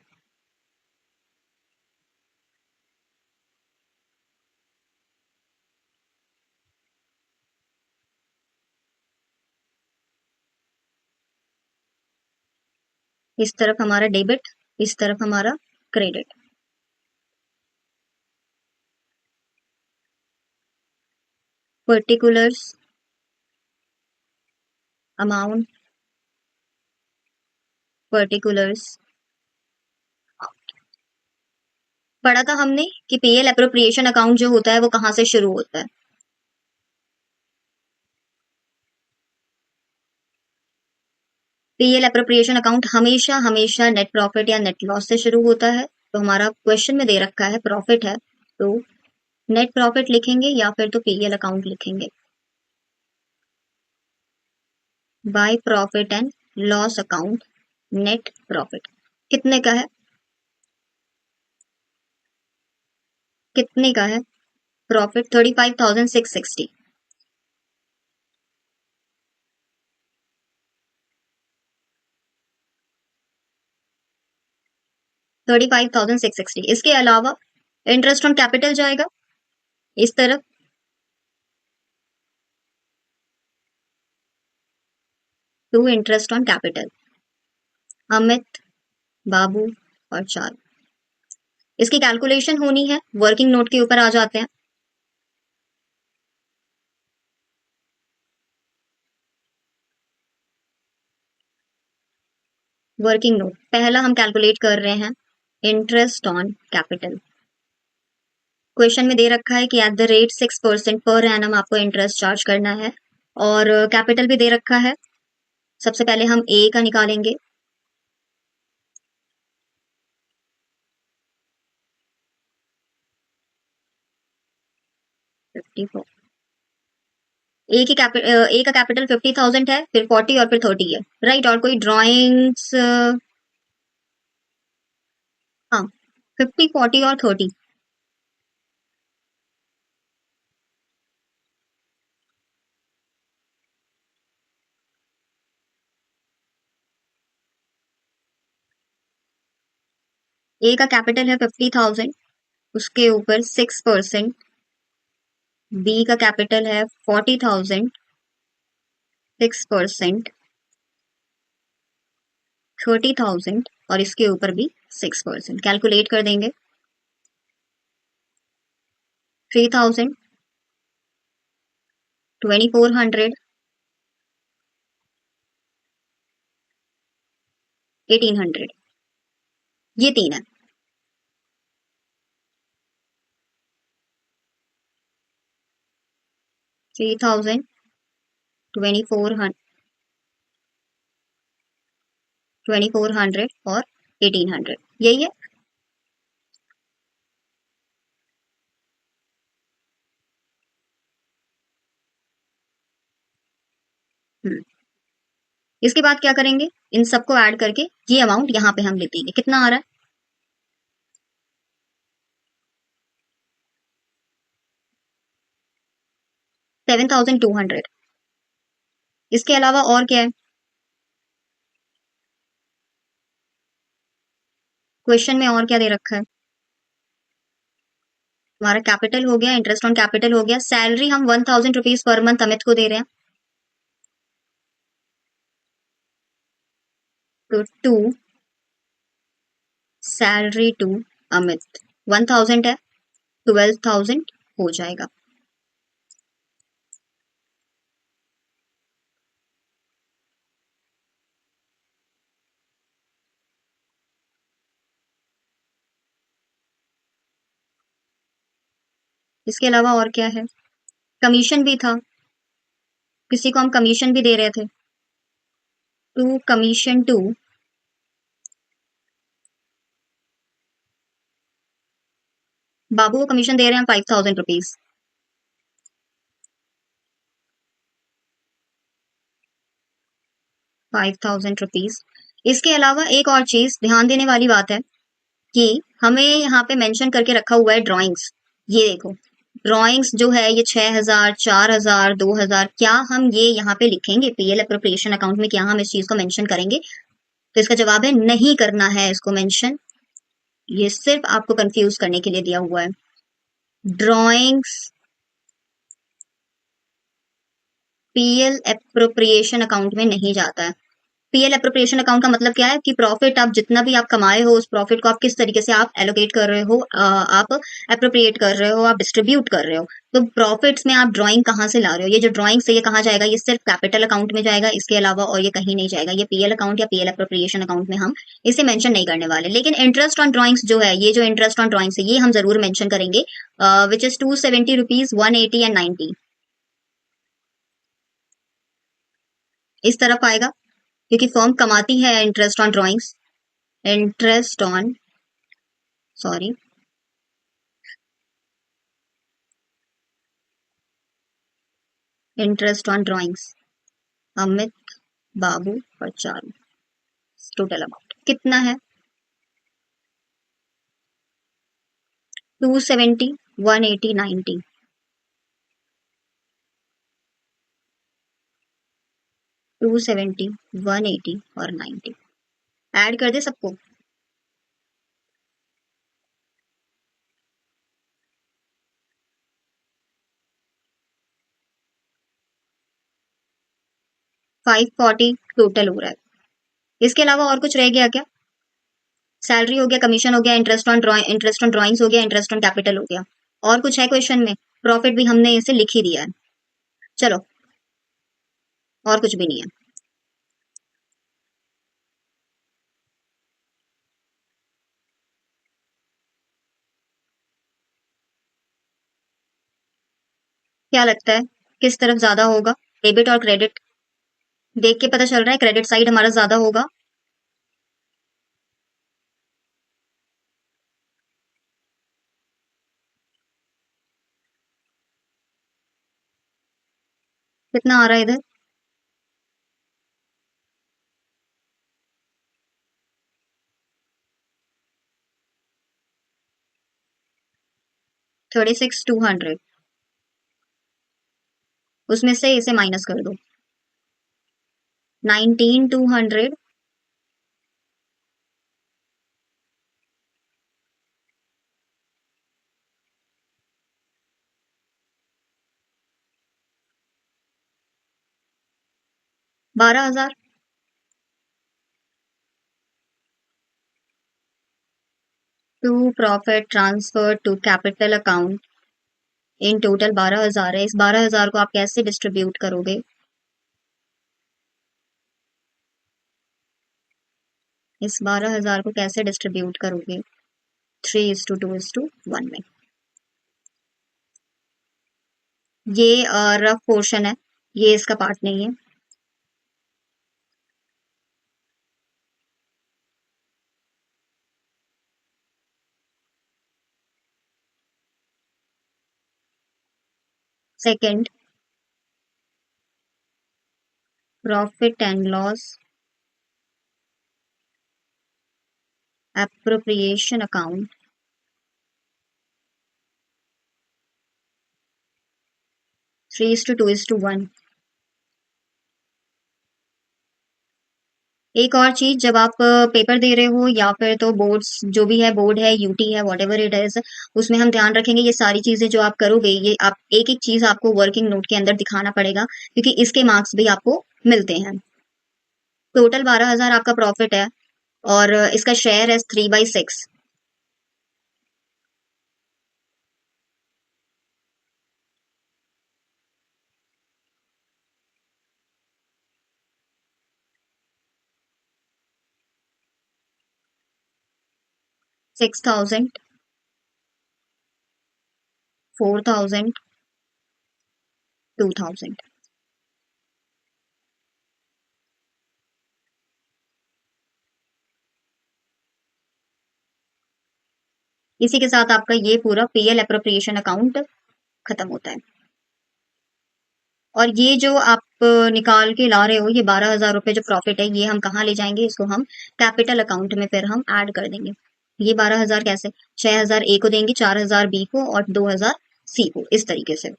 इस तरफ हमारा डेबिट, इस तरफ हमारा क्रेडिट। Particulars, amount, particulars. पढ़ा था हमने कि पीएल एप्रोप्रिएशन अकाउंट जो होता है वो कहाँ से शुरू होता है। पीएल एप्रोप्रिएशन अकाउंट हमेशा हमेशा नेट प्रॉफिट या नेट लॉस से शुरू होता है। तो हमारा क्वेश्चन में दे रखा है प्रॉफिट है, तो नेट प्रॉफिट लिखेंगे या फिर तो पीएल अकाउंट लिखेंगे। By profit and loss account, net profit कितने का है, कितने का है प्रॉफिट, 35,660। 35,660। इसके अलावा इंटरेस्ट ऑन कैपिटल जाएगा इस तरफ, to interest on capital, Amit, Babu और चारू। इसकी कैलकुलेशन होनी है, वर्किंग नोट के ऊपर आ जाते हैं। वर्किंग नोट पहला हम कैलकुलेट कर रहे हैं, इंटरेस्ट ऑन कैपिटल। क्वेश्चन में दे रखा है कि at the rate 6% per annum आपको इंटरेस्ट चार्ज करना है, और कैपिटल भी दे रखा है। सबसे पहले हम ए का निकालेंगे, 54। ए का कैपिटल 50,000 है, फिर 40 और फिर 30 है, राइट। और कोई ड्रॉइंग्स 50, 40 और 30। ए का कैपिटल है 50,000, उसके ऊपर 6%। बी का कैपिटल है 40,000, 6%। 30,000 और इसके ऊपर भी 6%। कैलकुलेट कर देंगे। 3,000, 2,400, 1,800। ये तीन है। 3,000, 2,400, 2,400 और 1,800, यही है। हम्म। इसके बाद क्या करेंगे, इन सबको ऐड करके ये अमाउंट यहाँ पे हम लिख देंगे। कितना आ रहा है? 7,200। इसके अलावा और क्या है क्वेश्चन में, और क्या दे रखा है? हमारा कैपिटल हो गया, इंटरेस्ट ऑन कैपिटल हो गया। सैलरी हम 1,000 रुपीज पर मंथ अमित को दे रहे हैं, तो टू सैलरी टू अमित 1,000 है, 12,000 हो जाएगा। इसके अलावा और क्या है? कमीशन भी था, किसी को हम कमीशन भी दे रहे थे। टू कमीशन टू, बाबू को कमीशन दे रहे हैं 5,000 रुपीज। 5,000 रुपीज। इसके अलावा एक और चीज ध्यान देने वाली बात है कि हमें यहाँ पे मेंशन करके रखा हुआ है ड्राइंग्स। ये देखो, ड्राइंग्स जो है ये 6,000, 4,000, 2,000, क्या हम ये यहाँ पे लिखेंगे पीएल अप्रोप्रिएशन अकाउंट में? क्या हम इस चीज को मेंशन करेंगे? तो इसका जवाब है नहीं करना है इसको मेंशन। ये सिर्फ आपको कंफ्यूज करने के लिए दिया हुआ है। ड्राइंग्स पीएल अप्रोप्रिएशन अकाउंट में नहीं जाता है। पीएल अप्रोप्रिएशन अकाउंट का मतलब क्या है कि प्रॉफिट आप जितना भी आप कमाए हो, उस प्रॉफिट को आप किस तरीके से आप एलोकेट कर रहे हो, आप अप्रोप्रिएट कर रहे हो, आप डिस्ट्रीब्यूट कर रहे हो। तो प्रॉफिट्स में आप ड्राइंग कहाँ से ला रहे हो? ये जो ड्राइंग से ये कहाँ जाएगा? ये सिर्फ कैपिटल अकाउंट में जाएगा, इसके अलावा और ये कहीं नहीं जाएगा। ये पीएल अकाउंट या पीएल अप्रोप्रिएशन अकाउंट में हम इसे मेंशन नहीं करने वाले। लेकिन इंटरेस्ट ऑन ड्राइंग्स जो है, ये जो इंटरेस्ट ऑन ड्राइंग्स है, ये हम जरूर मेंशन करेंगे, विच इज 270 रुपीज, 180 एंड 90। इस तरफ आएगा क्योंकि फर्म कमाती है interest on drawings. Interest on, sorry, interest on drawings, Amit, Babu और चारू। टोटल अमाउंट कितना है? 270, 180, 90। 270, 180 और 90 ऐड कर दे सबको। 540 टोटल हो रहा है। इसके अलावा और कुछ रह गया क्या? सैलरी हो गया, कमीशन हो गया, इंटरेस्ट ऑन ड्राइंग्स हो गया, इंटरेस्ट ऑन कैपिटल हो गया। और कुछ है क्वेश्चन में? प्रॉफिट भी हमने इसे लिख ही दिया है। चलो, और कुछ भी नहीं है। क्या लगता है किस तरफ ज्यादा होगा? डेबिट और क्रेडिट? देख के पता चल रहा है क्रेडिट साइड हमारा ज्यादा होगा। कितना आ रहा है इधर? 36,200 उसमें से इसे माइनस कर दो। 19,200 12,000 to profit transfer to capital account in total 12,000 है। इस 12,000 को आप कैसे डिस्ट्रीब्यूट करोगे? इस 12,000 को कैसे डिस्ट्रीब्यूट करोगे? 3:2:1 में। ये रफ पोर्शन है, ये इसका पार्ट नहीं है। Second, profit and loss appropriation account 3:2:1। एक और चीज, जब आप पेपर दे रहे हो या फिर तो बोर्ड्स जो भी है, बोर्ड है, यूटी है, वॉट एवर इट इज, उसमें हम ध्यान रखेंगे ये सारी चीजें जो आप करोगे, ये आप एक एक चीज आपको वर्किंग नोट के अंदर दिखाना पड़ेगा, क्योंकि इसके मार्क्स भी आपको मिलते हैं। टोटल 12,000 आपका प्रॉफिट है और इसका शेयर है 3/6। 6,000, 4,000, 2,000। इसी के साथ आपका ये पूरा पीएल अप्रोप्रिएशन अकाउंट खत्म होता है। और ये जो आप निकाल के ला रहे हो, ये 12,000 रुपए जो प्रॉफिट है, ये हम कहाँ ले जाएंगे? इसको हम कैपिटल अकाउंट में फिर हम ऐड कर देंगे। ये 12,000 कैसे? 6,000 ए को देंगे, 4,000 बी को और 2,000 सी को, इस तरीके से।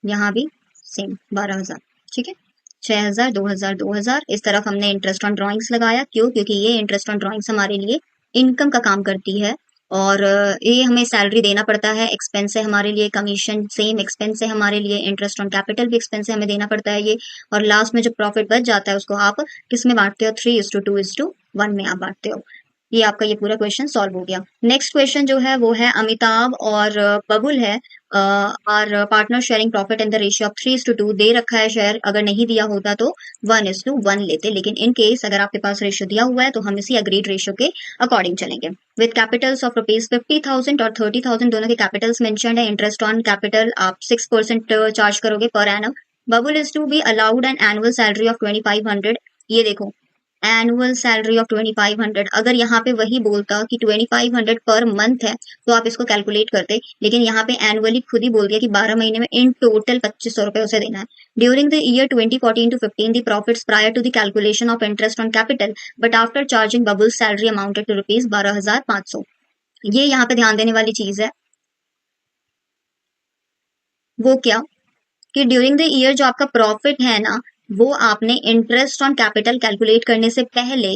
यहाँ भी सेम 12,000। ठीक है, 6,000, 2,000, 2,000। इस तरफ हमने इंटरेस्ट ऑन ड्रॉइंग्स लगाया, क्यों? क्योंकि ये इंटरेस्ट ऑन ड्रॉइंग्स हमारे लिए इनकम का काम करती है और ये हमें सैलरी देना पड़ता है, एक्सपेंस है हमारे लिए, कमीशन सेम एक्सपेंस है हमारे लिए, इंटरेस्ट ऑन कैपिटल भी एक्सपेंस है, हमें देना पड़ता है ये। और लास्ट में जो प्रॉफिट बच जाता है उसको आप किस में बांटते हो? 3:2:1 में आप बांटते हो। ये आपका ये पूरा क्वेश्चन सॉल्व हो गया। नेक्स्ट क्वेश्चन जो है वो है अमिताभ और बबुल है, और partner sharing profit in the ratio of 3:2 दे रखा है शेयर। अगर नहीं दिया होता तो 1:1 लेते, लेकिन इन केस अगर आपके पास रेशियो दिया हुआ है तो हम इसी अग्रीड रेशियो के अकॉर्डिंग चलेंगे। विद कैपिटल्स ऑफ ₹50,000 और 30,000 दोनों के कैपिटल्स मेंशन्ड है। इंटरेस्ट ऑन कैपिटल आप 6% चार्ज करोगे per annum. Babul is to be allowed an annual salary of 2,500। ये देखो, एनुअल सैलरी ऑफ 2,500, अगर यहाँ पे वही बोलता कि 2,500 पर मंथ है तो आप इसको कैलकुलेट करते, लेकिन यहाँ पे एनुअली खुद ही बोल दिया कि 12 महीने में इन टोटल 2,500 रुपए उसे देना है। During the year 2014 to 15 the profits prior to the calculation of interest on capital but after charging Babul salary amounted to ₹12,500। ये यहाँ पे ध्यान देने वाली चीज है। वो क्या? कि ड्यूरिंग द ईयर जो आपका प्रॉफिट है ना, वो आपने इंटरेस्ट ऑन कैपिटल कैलकुलेट करने से पहले,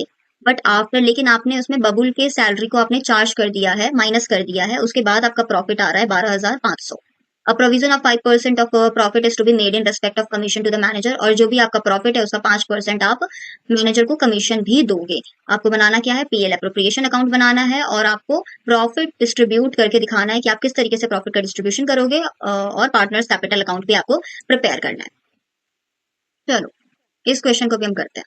बट आफ्टर, लेकिन आपने उसमें बबुल के सैलरी को आपने चार्ज कर दिया है, माइनस कर दिया है, उसके बाद आपका प्रॉफिट आ रहा है 12,500। A provision of 5% of profit is to be made in respect of commission to the manager. और जो भी आपका प्रॉफिट है उसका 5% आप मैनेजर को कमीशन भी दोगे। आपको बनाना क्या है? पीएल अप्रोप्रिएशन अकाउंट बनाना है और आपको प्रॉफिट डिस्ट्रीब्यूट करके दिखाना है कि आप किस तरीके से प्रॉफिट का डिस्ट्रीब्यूशन करोगे, और पार्टनर्स कैपिटल अकाउंट भी आपको प्रिपेयर करना है। चलो, इस क्वेश्चन को भी हम करते हैं।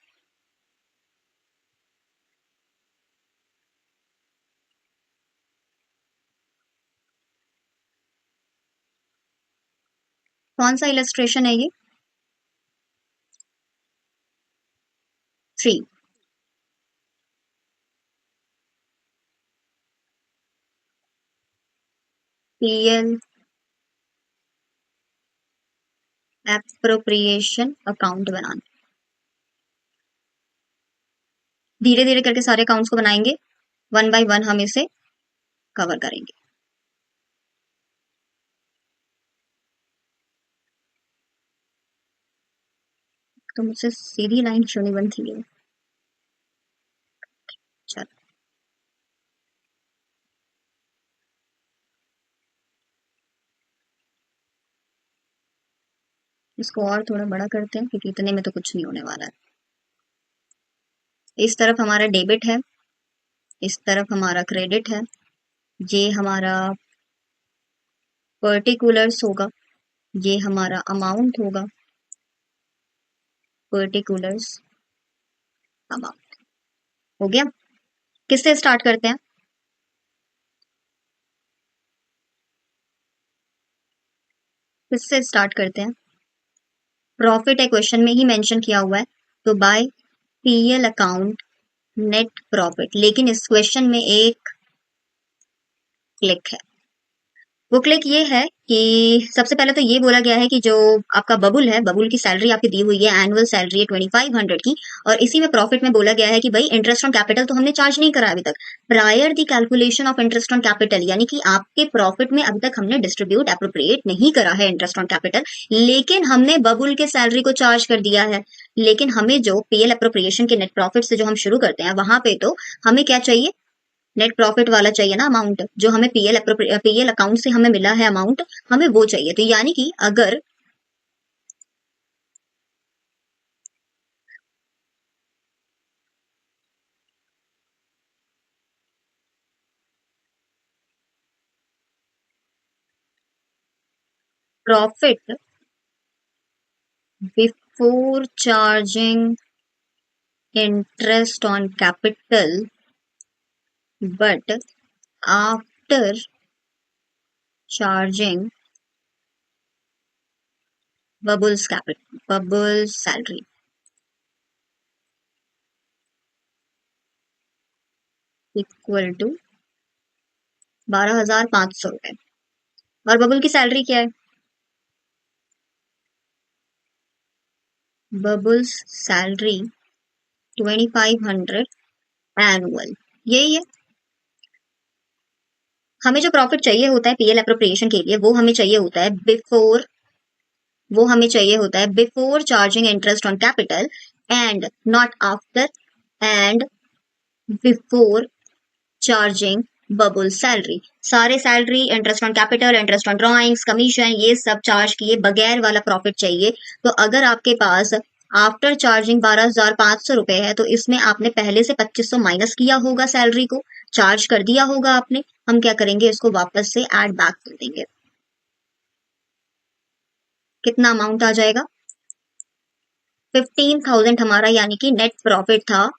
कौन सा इलस्ट्रेशन है ये? 3। पीएल एप्रोप्रिएशन अकाउंट बनाना। धीरे धीरे करके सारे अकाउंट्स को बनाएंगे, वन बाय वन हम इसे कवर करेंगे। तो मुझसे सीधी लाइन क्यों नहीं बनती है? चलो, इसको और थोड़ा बड़ा करते हैं क्योंकि इतने में तो कुछ नहीं होने वाला है। इस तरफ हमारा डेबिट है, इस तरफ हमारा क्रेडिट है, ये हमारा पर्टिकुलर्स होगा, ये हमारा अमाउंट होगा, पर्टिकुलर्स अमाउंट। हो गया। किससे स्टार्ट करते हैं? किससे स्टार्ट करते हैं? प्रॉफिट है, क्वेश्चन में ही मेंशन किया हुआ है, तो by PL account net profit. लेकिन इस क्वेश्चन में एक क्लिक है। वो क्लिक ये है कि सबसे पहले तो ये बोला गया है कि जो आपका बबुल है, बबुल की सैलरी आपकी दी हुई है, एनुअल सैलरी है 2500 की, और इसी में प्रॉफिट में बोला गया है कि भाई इंटरेस्ट ऑन कैपिटल तो हमने चार्ज नहीं करा अभी तक। Prior the calculation of interest on capital, यानी कि आपके प्रॉफिट में अभी तक हमने डिस्ट्रीब्यूट अप्रोप्रिएट नहीं करा है इंटरेस्ट ऑन कैपिटल, लेकिन हमने बबुल के सैलरी को चार्ज कर दिया है। लेकिन हमें जो पीएल अप्रोप्रिएशन के नेट प्रॉफिट से जो हम शुरू करते हैं, वहां पे तो हमें क्या चाहिए? नेट प्रॉफिट वाला चाहिए ना अमाउंट, जो हमें पीएल अकाउंट से हमें मिला है अमाउंट, हमें वो चाहिए। तो यानी कि अगर profit before charging interest on capital but after charging Bubble's salary equal to 12,500 रुपए। और बबुल की सैलरी क्या है? बबुल्स सैलरी 2500 एनुअल, यही है। हमें जो प्रॉफिट चाहिए होता है पीएल अप्रोप्रिएशन के लिए, वो हमें चाहिए होता है before charging interest on capital and not after, and before charging Babul salary. सारे salary, interest on capital, interest on drawings, commission, ये सब चार्ज किए बगैर वाला प्रॉफिट चाहिए। तो अगर आपके पास आफ्टर चार्जिंग 12,500 रुपए है, तो इसमें आपने पहले से 2500 माइनस किया होगा, सैलरी को चार्ज कर दिया होगा आपने। हम क्या करेंगे, इसको वापस से ऐड बैक कर देंगे। कितना अमाउंट आ जाएगा? 15,000 हमारा यानी कि नेट प्रॉफिट था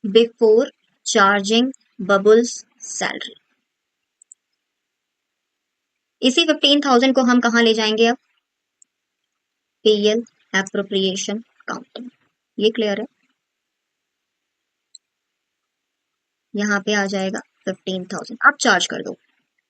बिफोर चार्जिंग बबल्स सैलरी। इसी 15,000 को हम कहाँ ले जाएंगे अब? पीएल एप्रोप्रिएशन अकाउंट में। ये क्लियर है? यहाँ पे आ जाएगा 15,000, आप चार्ज कर दो।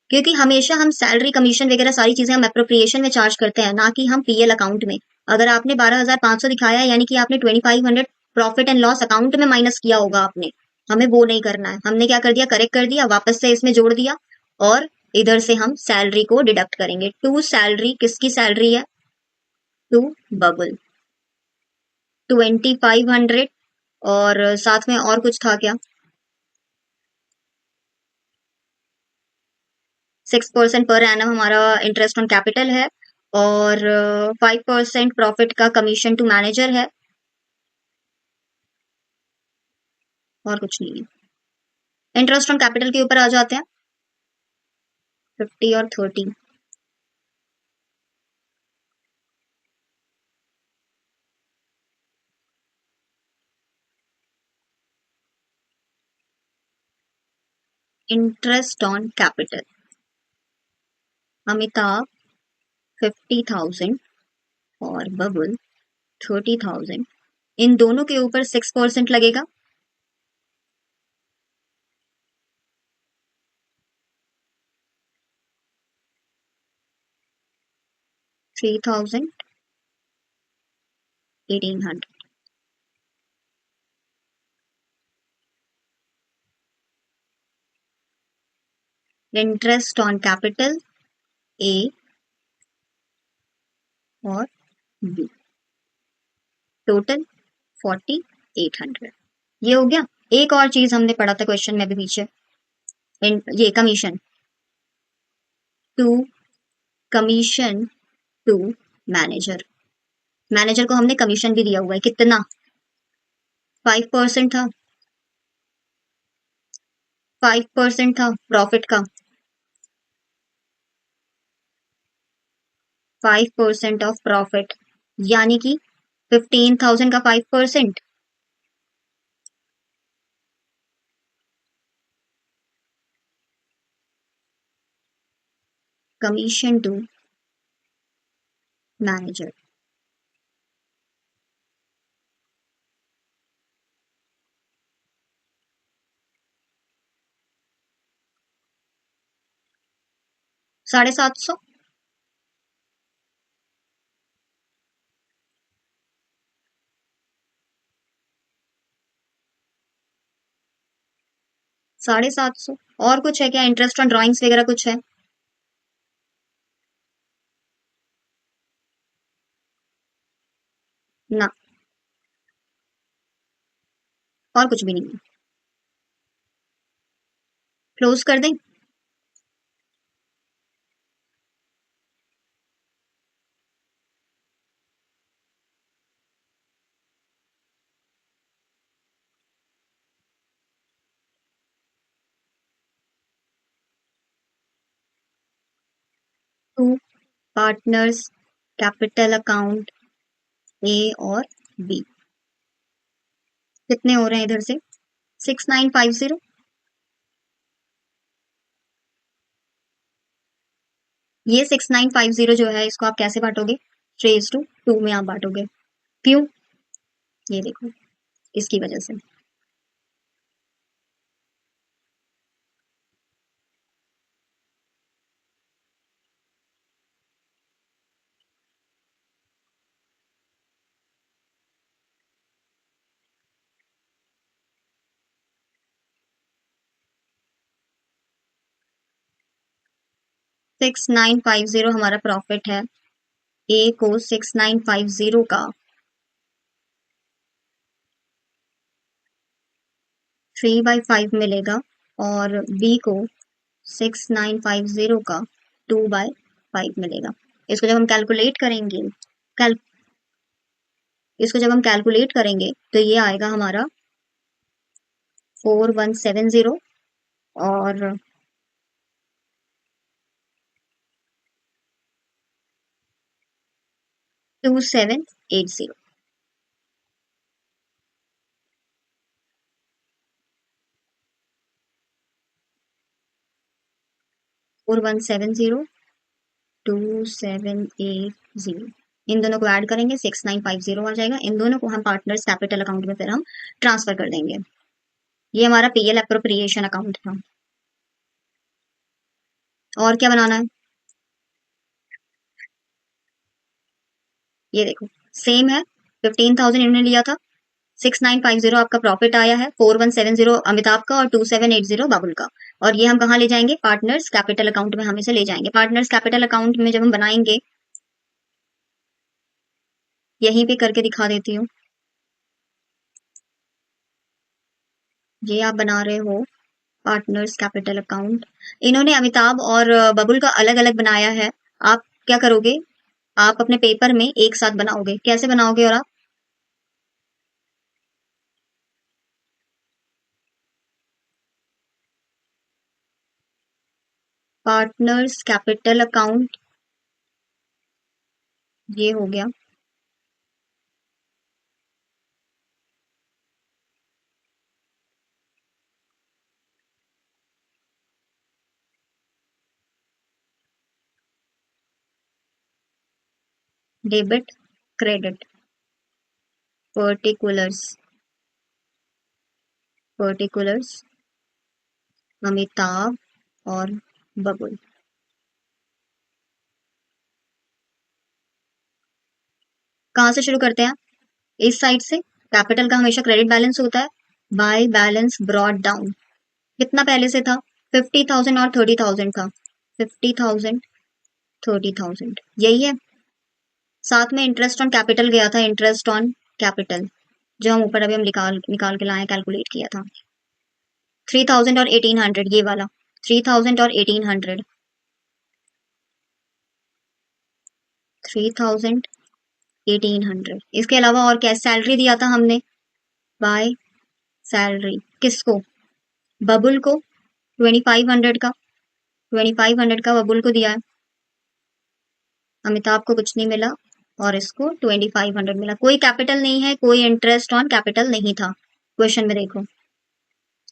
क्योंकि हमेशा हम सैलरी, कमीशन वगैरह सारी चीजें हम एप्रोप्रिएशन में चार्ज करते हैं, ना कि हम पीएल अकाउंट में। अगर आपने 12,500 दिखाया है, यानी कि आपने 2500 प्रॉफिट एंड लॉस अकाउंट में माइनस किया होगा आपने। हमें वो नहीं करना है। हमने क्या कर दिया, करेक्ट कर दिया, वापस से इसमें जोड़ दिया, और इधर से हम सैलरी को डिडक्ट करेंगे। टू सैलरी, किसकी सैलरी है? To Bubble, 2500। और साथ में और कुछ था क्या? 6% पर एनम हमारा इंटरेस्ट ऑन कैपिटल है, और 5% प्रॉफिट का कमीशन टू मैनेजर है, और कुछ नहीं है। इंटरेस्ट ऑन कैपिटल के ऊपर आ जाते हैं, 50 और 30। इंटरेस्ट ऑन कैपिटल अमिताभ 50,000 और बबुल 30,000, इन दोनों के ऊपर 6% लगेगा। 3,000, 1,800। इंटरेस्ट ऑन कैपिटल ए और बी, टोटल 4800। ये हो गया। एक और चीज हमने पढ़ा था क्वेश्चन में अभी पीछे, ये commission to, commission to manager. Manager को हमने कमीशन भी दिया हुआ है, कितना? 5% था, 5% था प्रॉफिट का, 5% ऑफ प्रॉफिट, यानी कि 15,000 का 5%, कमीशन टू मैनेजर। $750। 750। और कुछ है क्या? इंटरेस्ट ऑन ड्राइंग्स वगैरह कुछ है? ना, और कुछ भी नहीं है। क्लोज कर दें? टू पार्टनर्स कैपिटल अकाउंट ए और बी, कितने हो रहे हैं इधर से? 6950। ये 6950 जो है, इसको आप कैसे बांटोगे? 3:2 में आप बांटोगे। क्यों? ये देखो, इसकी वजह से। 6950 हमारा प्रॉफिट है। ए को 6950 का 3/5 मिलेगा, और बी को 6950 का 2/5 मिलेगा। इसको जब हम कैलकुलेट करेंगे, कैल इसको जब हम कैलकुलेट करेंगे तो ये आएगा हमारा 4170 और 2780। 4170, 2780, इन दोनों को ऐड करेंगे 6950 आ जाएगा। इन दोनों को हम पार्टनर्स कैपिटल अकाउंट में फिर हम ट्रांसफर कर देंगे। ये हमारा पीएल अप्रोप्रिएशन अकाउंट था। और क्या बनाना है? ये देखो, सेम है। 15,000 इन्होंने लिया था, 6950 आपका प्रॉफिट आया है, 4170 अमिताभ का और 2780 बाबुल का। और ये हम कहाँ ले जाएंगे? पार्टनर्स कैपिटल अकाउंट में हम इसे ले जाएंगे। पार्टनर्स कैपिटल अकाउंट में जब हम बनाएंगे, यहीं पे करके दिखा देती हूँ। ये आप बना रहे हो पार्टनर्स कैपिटल अकाउंट। इन्होंने अमिताभ और बबुल का अलग अलग बनाया है। आप क्या करोगे? आप अपने पेपर में एक साथ बनाओगे। कैसे बनाओगे? और आप पार्टनर्स कैपिटल अकाउंट, ये हो गया। Debit credit, particulars, particulars Amitabh और बबुल। कहाँ से शुरू करते हैं? इस साइड से। कैपिटल का हमेशा क्रेडिट बैलेंस होता है। बाय बैलेंस ब्रॉट डाउन, कितना पहले से था? 50,000 और 30,000 का, 50,000 30,000 यही है। साथ में इंटरेस्ट ऑन कैपिटल गया था, इंटरेस्ट ऑन कैपिटल जो हम ऊपर अभी हम निकाल निकाल के लाए, कैलकुलेट किया था। 3,000 और 1,800 ये वाला, 3,000 और 1,800, 3,000 1,800। इसके अलावा और क्या, सैलरी दिया था हमने बाय सैलरी, किसको, बबुल को 2,500 का, 2,500 का बबुल को दिया है। अमिताभ को कुछ नहीं मिला और इसको 2,500 मिला। कोई कैपिटल नहीं है, कोई इंटरेस्ट ऑन कैपिटल नहीं था क्वेश्चन में, देखो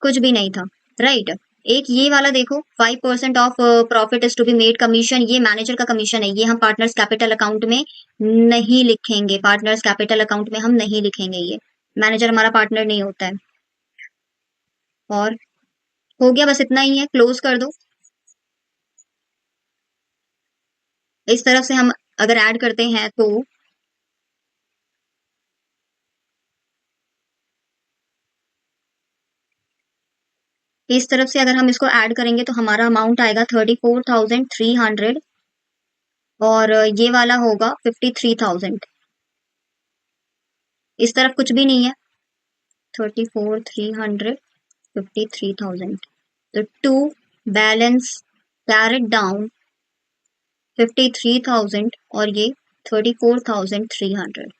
कुछ भी नहीं था, राइट। एक ये वाला देखो, 5% of profit is to be made commission, ये मैनेजर का कमीशन है, ये हम पार्टनर्स कैपिटल अकाउंट में नहीं लिखेंगे, पार्टनर्स कैपिटल अकाउंट में हम नहीं लिखेंगे, ये मैनेजर हमारा पार्टनर नहीं होता है। और हो गया, बस इतना ही है, क्लोज कर दो। इस तरफ से हम अगर ऐड करते हैं तो इस तरफ से अगर हम इसको ऐड करेंगे तो हमारा अमाउंट आएगा 34,300 और ये वाला होगा 53,000। इस तरफ कुछ भी नहीं है, 34,300 53,000, तो टू बैलेंस कैरेट डाउन 53,000 और ये 34,300।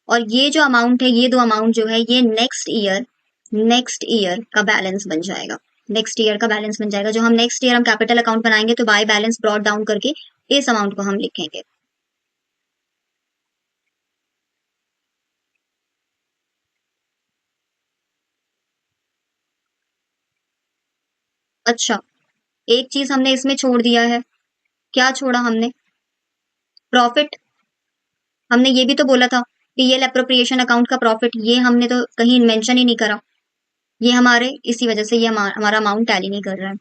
और ये जो अमाउंट है, ये दो अमाउंट जो है, ये नेक्स्ट ईयर का बैलेंस बन जाएगा, नेक्स्ट ईयर का बैलेंस बन जाएगा। जो हम नेक्स्ट ईयर हम कैपिटल अकाउंट बनाएंगे तो बाय बैलेंस ब्रॉट डाउन करके इस अमाउंट को हम लिखेंगे। अच्छा, एक चीज हमने इसमें छोड़ दिया है, क्या छोड़ा हमने, प्रॉफिट। हमने ये भी तो बोला था पीएल अप्रोप्रिएशन अकाउंट का प्रॉफिट, ये हमने तो कहीं मेंशन ही नहीं करा, ये हमारे इसी वजह से ये हमारा अमाउंट टैली नहीं कर रहा है।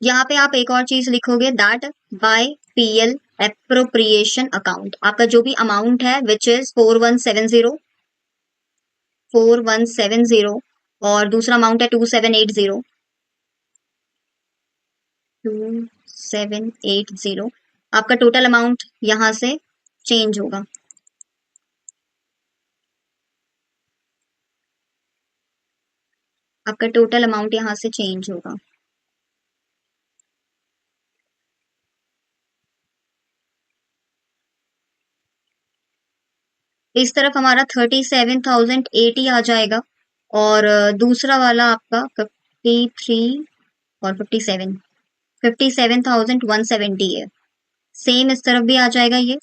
यहाँ पे आप एक और चीज लिखोगे, that bye PL appropriation account आपका जो भी अमाउंट है विच इज 4,170 और दूसरा अमाउंट है 2,780, 2,780 आपका टोटल अमाउंट यहाँ से चेंज होगा। आपका टोटल अमाउंट यहाँ से चेंज होगा। इस तरफ हमारा 37,080 आ जाएगा और दूसरा वाला आपका 53 और 57,170 है। सेम इस तरफ भी आ जाएगा ये,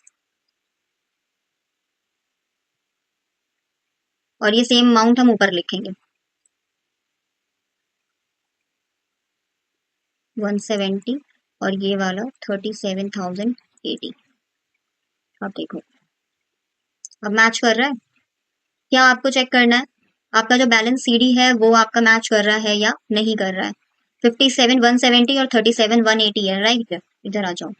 और ये सेम अमाउंट हम ऊपर लिखेंगे 170 और ये वाला 37,080। अब देखो, अब मैच कर रहा है, क्या आपको चेक करना है आपका जो बैलेंस सीडी है वो आपका मैच कर रहा है या नहीं कर रहा है। 57,170 और 37,180 है, राइट। इधर आ जाओ,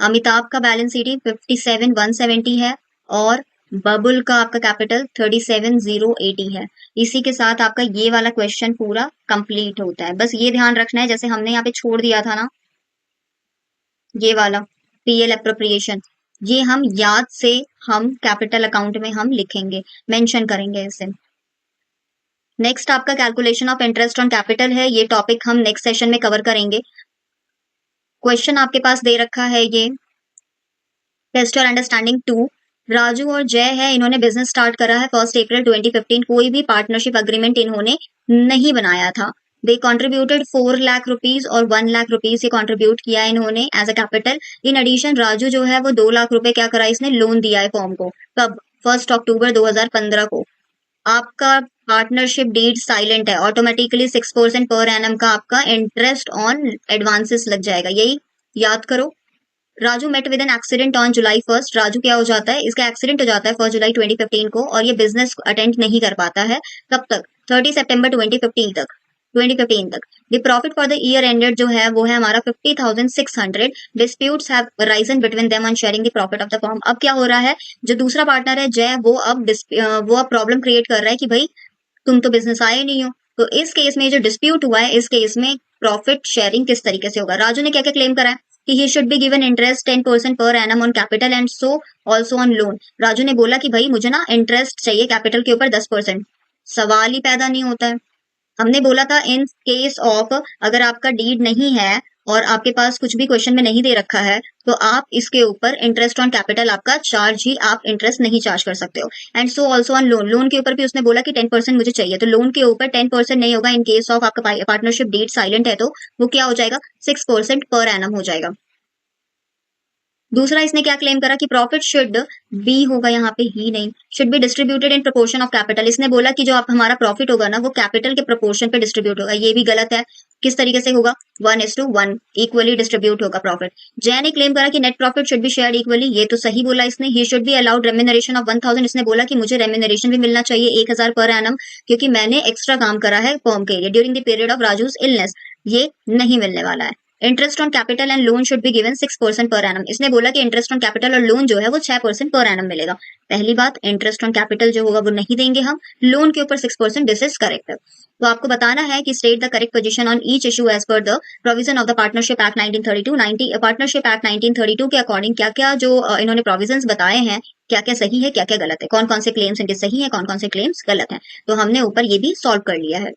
अमिताभ का बैलेंस सीडी 57,170 है और बबुल का आपका कैपिटल 37,080 है। इसी के साथ आपका ये वाला क्वेश्चन पूरा कंप्लीट होता है। बस ये ध्यान रखना है, जैसे हमने यहाँ पे छोड़ दिया था ना ये वाला पीएल अप्रोप्रिएशन, ये हम याद से हम कैपिटल अकाउंट में हम लिखेंगे, मेंशन करेंगे इसे। नेक्स्ट आपका calculation of interest on capital है, ये टॉपिक हम नेक्स्ट सेशन में कवर करेंगे। क्वेश्चन आपके पास दे रखा है ये, टेस्ट और अंडरस्टैंडिंग 2। राजू और जय है, इन्होंने बिजनेस स्टार्ट करा है 1 अप्रैल 2015, कोई भी पार्टनरशिप अग्रीमेंट इन्होंने नहीं बनाया था। दे कॉन्ट्रीब्यूटेड 4 लाख रुपीज और 1 लाख रुपीज ये कॉन्ट्रीब्यूट किया इन्होंने as a capital. In addition Raju जो है वो 2 लाख रुपए क्या करा, इसने लोन दिया है फॉर्म को, कब, 1 अक्टूबर 2015 को। आपका पार्टनरशिप डीड साइलेंट है, ऑटोमेटिकली 6% पर एनम का आपका इंटरेस्ट ऑन एडवांसेस लग जाएगा, यही याद करो। Raju met with an accident on July 1, Raju क्या हो जाता है, इसका एक्सीडेंट हो जाता है 1 जुलाई 2015 को और ये बिजनेस अटेंड नहीं कर पाता है, कब तक, 30 सितंबर 2015 तक। 2015 तक। The profit for the year ended जो है वो है हमारा 50,600। Disputes have Ryzen between them on sharing the profit of the firm. अब क्या हो रहा है, जो दूसरा पार्टनर है जय, वो अब प्रॉब्लम क्रिएट कर रहा है कि भाई तुम तो बिजनेस आए नहीं हो। तो इस केस में जो डिस्प्यूट हुआ है, इस केस में प्रॉफिट शेयरिंग किस तरीके से होगा। राजू ने क्या क्या क्लेम करा है कि he should be given interest 10% per annum on capital and so also on loan. Raju ने बोला कि भाई मुझे ना इंटरेस्ट चाहिए कैपिटल के ऊपर 10%। सवाल ही पैदा नहीं होता है। हमने बोला था इन केस ऑफ अगर आपका डीड नहीं है और आपके पास कुछ भी क्वेश्चन में नहीं दे रखा है, तो आप इसके ऊपर इंटरेस्ट ऑन कैपिटल आपका चार्ज ही, आप इंटरेस्ट नहीं चार्ज कर सकते हो। And so also on loan, loan के ऊपर भी उसने बोला कि 10% मुझे चाहिए, तो लोन के ऊपर 10% नहीं होगा इन केस ऑफ आपका पार्टनरशिप डीड साइलेंट है, तो वो क्या हो जाएगा, 6% पर एनम हो जाएगा। दूसरा इसने क्या क्लेम करा कि प्रॉफिट शुड बी होगा, यहाँ पे ही नहीं, should be distributed in proportion of capital. इसने बोला कि जो आप हमारा प्रॉफिट होगा ना वो कैपिटल के प्रोपोर्शन पे डिस्ट्रीब्यूट होगा, ये भी गलत है। किस तरीके से होगा, 1:1 इक्वली डिस्ट्रीब्यूट होगा प्रॉफिट। जय ने क्लेम करा कि net profit should be shared equally, ये तो सही बोला इसने। He should be allowed remuneration of 1000, इसने बोला कि मुझे रेम्यूनरेशन भी मिलना चाहिए 1000 पर एनम, क्योंकि मैंने एक्स्ट्रा काम करा है फर्म के लिए during the period of Raju's illness. ये नहीं मिलने वाला है। Interest on capital and loan should be given 6% per annum, इसने बोला कि इंटरेस्ट ऑन कैपिटल और लोन जो है वो 6% पर एनम मिलेगा। पहली बात, इंटरेस्ट ऑन कैपिटल जो होगा वो नहीं देंगे हम, लोन के ऊपर 6%, दिस इज करेक्ट। तो आपको बताना है कि state the correct position on each issue as पर the provision of the partnership act 1932। Partnership act 1932 के अकॉर्डिंग क्या क्या जो इन्होंने प्रोविजंस बताए हैं, क्या क्या सही है क्या क्या गलत है, कौन कौन से क्लेम्स इनके सही है, कौन कौन से क्लेम्स गलत है। तो हमने ऊपर ये भी सॉल्व कर लिया है।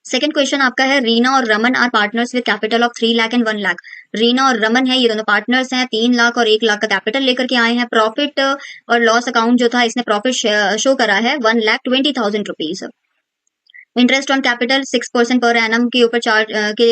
सेकंड क्वेश्चन आपका है, रीना और Raman are partners with capital of 3 lakh and 1 lakh. Reena और रमन है, ये दोनों पार्टनर्स हैं, 3 लाख और 1 लाख का कैपिटल लेकर के आए हैं। प्रॉफिट और लॉस अकाउंट जो था इसने प्रॉफिट शो करा है 1,20,000 rupees. Interest on capital 6% per annum के ऊपर चार्ज के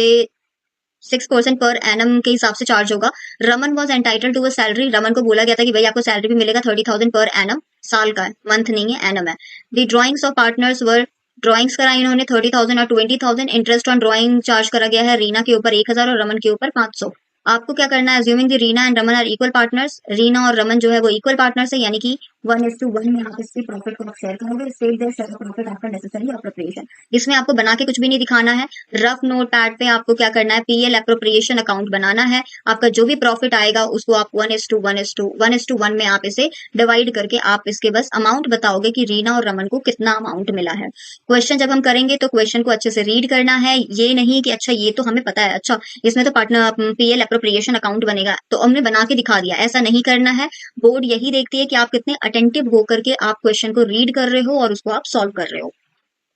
6% पर एनम के हिसाब से चार्ज होगा। Raman was entitle to a salary, Raman को बोला गया था कि भाई आपको सैलरी भी मिलेगा 30,000 पर एनम, साल का है, मंथ नहीं है, एनम है। The drawings of partners were, drawings कराई इन्होंने 30,000 और 20,000। इंटरेस्ट ऑन ड्रॉइंग चार्ज करा गया है रीना के ऊपर 1,000 और रमन के ऊपर 500। आपको क्या करना है, assuming the Reena and Raman are equal partners, Reena और रमन जो है वो इक्वल पार्टनर्स है, यानी कि 1:1 में आप इसके प्रॉफिट को आप शेयर करोगे। State their share of profit after necessary appropriation, इसमें आपको बना के कुछ भी नहीं दिखाना है, रफ नोट पैड पे आपको क्या करना है, पीएल अप्रोप्रिएशन अकाउंट बनाना है। आपका जो भी प्रॉफिट आएगा उसको आप 1:1 में आप इसे डिवाइड करके आप इसके बस अमाउंट बताओगे कि रीना और रमन को कितना अमाउंट मिला है। क्वेश्चन जब हम करेंगे तो क्वेश्चन को अच्छे से रीड करना है, ये नहीं कि अच्छा ये तो हमें पता है, अच्छा इसमें तो पार्टनर पीएल अप्रोप्रिएशन अकाउंट बनेगा तो हमने बना के दिखा दिया, ऐसा नहीं करना है। बोर्ड यही देखती है कि आप कितने अटेंटिव होकर के आप क्वेश्चन को रीड कर रहे हो और उसको आप सॉल्व कर रहे हो।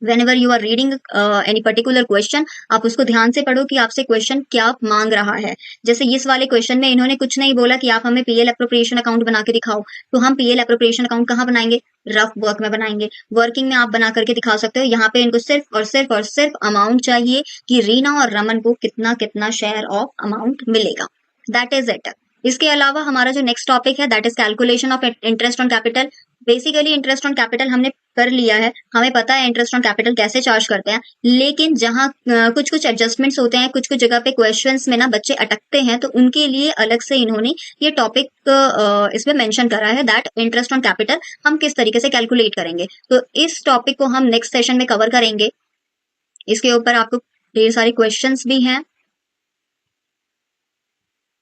whenever you are reading any particular question, आप उसको ध्यान से पढ़ो कि आपसे क्वेश्चन क्या मांग रहा है। जैसे इस वाले क्वेश्चन में इन्होंने कुछ नहीं बोला कि आप हमें पीएल अप्रोप्रिएशन अकाउंट बना के दिखाओ, तो हम पीएल अप्रोप्रिएशन अकाउंट कहाँ बनाएंगे, रफ वर्क में बनाएंगे। वर्किंग में आप बना करके दिखा सकते हो, यहाँ पे इनको सिर्फ और सिर्फ और सिर्फ अमाउंट चाहिए कि रीना और रमन को कितना कितना शेयर ऑफ अमाउंट मिलेगा, दैट इज इट। इसके अलावा हमारा जो नेक्स्ट टॉपिक है that is calculation of interest on capital. Basically interest on capital हमने कर लिया है, हमें पता है इंटरेस्ट ऑन कैपिटल कैसे चार्ज करते हैं, लेकिन जहाँ कुछ कुछ एडजस्टमेंट्स होते हैं, कुछ कुछ जगह पे क्वेश्चंस में ना बच्चे अटकते हैं, तो उनके लिए अलग से इन्होंने ये टॉपिक इसमें मेंशन करा है दैट इंटरेस्ट ऑन कैपिटल हम किस तरीके से कैलकुलेट करेंगे। तो इस टॉपिक को हम नेक्स्ट सेशन में कवर करेंगे। इसके ऊपर आपको ढेर सारे क्वेश्चंस भी हैं।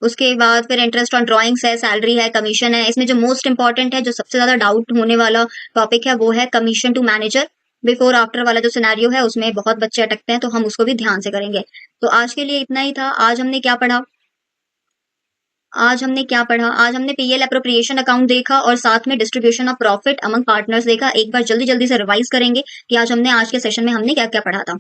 उसके बाद फिर इंटरेस्ट ऑन ड्राइंग्स है, सैलरी है, कमीशन है। इसमें जो मोस्ट इंपॉर्टेंट है, जो सबसे ज्यादा डाउट होने वाला टॉपिक है वो है commission to manager. Before after वाला जो सिनेरियो है उसमें बहुत बच्चे अटकते हैं, तो हम उसको भी ध्यान से करेंगे। तो आज के लिए इतना ही था। आज हमने क्या पढ़ा, आज हमने पीएल अप्रोप्रिएशन अकाउंट देखा और साथ में distribution of profit among partners देखा। एक बार जल्दी जल्दी से रिवाइज करेंगे कि आज के सेशन में हमने क्या क्या पढ़ा था।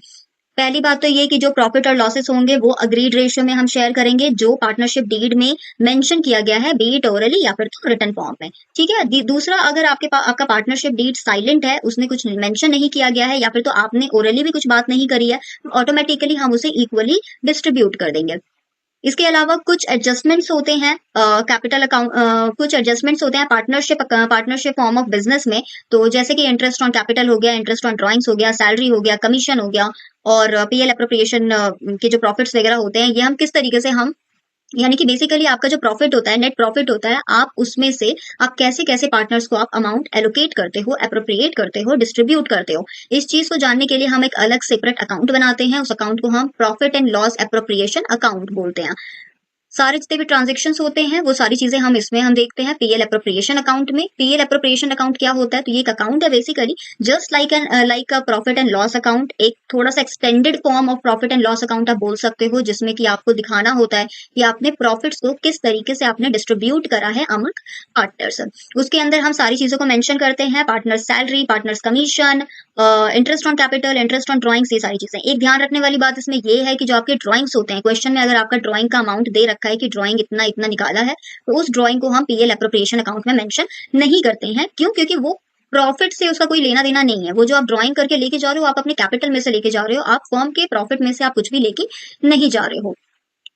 पहली बात तो ये कि जो प्रॉफिट और लॉसेस होंगे वो अग्रीड रेशियो में हम शेयर करेंगे, जो पार्टनरशिप डीड में मेंशन किया गया है, बी इट ओरली या फिर तो रिटन फॉर्म में। ठीक है। दूसरा, अगर आपका पार्टनरशिप डीड साइलेंट है, उसमें कुछ मेंशन नहीं किया गया है या फिर तो आपने ओरली भी कुछ बात नहीं करी है, तो ऑटोमेटिकली हम उसे इक्वली डिस्ट्रीब्यूट कर देंगे। इसके अलावा कुछ एडजस्टमेंट्स होते हैं कैपिटल अकाउंट, कुछ एडजस्टमेंट्स होते हैं पार्टनरशिप फॉर्म ऑफ बिजनेस में। तो जैसे कि इंटरेस्ट ऑन कैपिटल हो गया, इंटरेस्ट ऑन ड्राइंग्स हो गया, सैलरी हो गया, कमीशन हो गया और पीएल अप्रोप्रिएशन के जो प्रॉफिट्स वगैरह होते हैं, ये हम किस तरीके से हम यानी कि बेसिकली आपका जो प्रॉफिट होता है, नेट प्रॉफिट होता है, आप उसमें से आप कैसे-कैसे पार्टनर्स को आप अमाउंट एलोकेट करते हो, एप्रोप्रिएट करते हो, डिस्ट्रीब्यूट करते हो। इस चीज़ को जानने के लिए हम एक अलग सेपरेट अकाउंट बनाते हैं, उस अकाउंट को हम profit and loss appropriation account बोलते हैं। सारे जितने भी ट्रांजेक्शन्स होते हैं वो सारी चीजें हम देखते हैं पीएल एप्रोप्रिएशन अकाउंट में। पीएल एप्रोप्रिएशन अकाउंट क्या होता है? तो ये एक अकाउंट है basically, just like a profit and loss account, एक थोड़ा सा extended form of profit and loss account आप बोल सकते हो, जिसमें कि आपको दिखाना होता है कि आपने प्रॉफिट्स को किस तरीके से आपने डिस्ट्रीब्यूट करा है अमंग पार्टनर्स। उसके अंदर हम सारी चीजों को मेंशन करते हैं, partner salary, partners commission, interest on capital, interest on drawings, ये सारी चीजें। एक ध्यान रखने वाली बात इसमें ये है कि जो आपके ड्राइंग्स होते हैं, क्वेश्चन में अगर आपका ड्राइंग का अमाउंट दे रखा है कि ड्राइंग इतना इतना निकाला है, तो उस ड्राइंग को हम पीएल एप्रोप्रिएशन अकाउंट में मेंशन नहीं करते हैं। क्यों? क्योंकि वो प्रॉफिट से उसका कोई लेना देना नहीं है। वो जो आप ड्राइंग करके लेके जा रहे हो, आप अपने कैपिटल में से लेके जा रहे हो, आप फर्म के प्रॉफिट में से आप कुछ भी लेके नहीं जा रहे हो।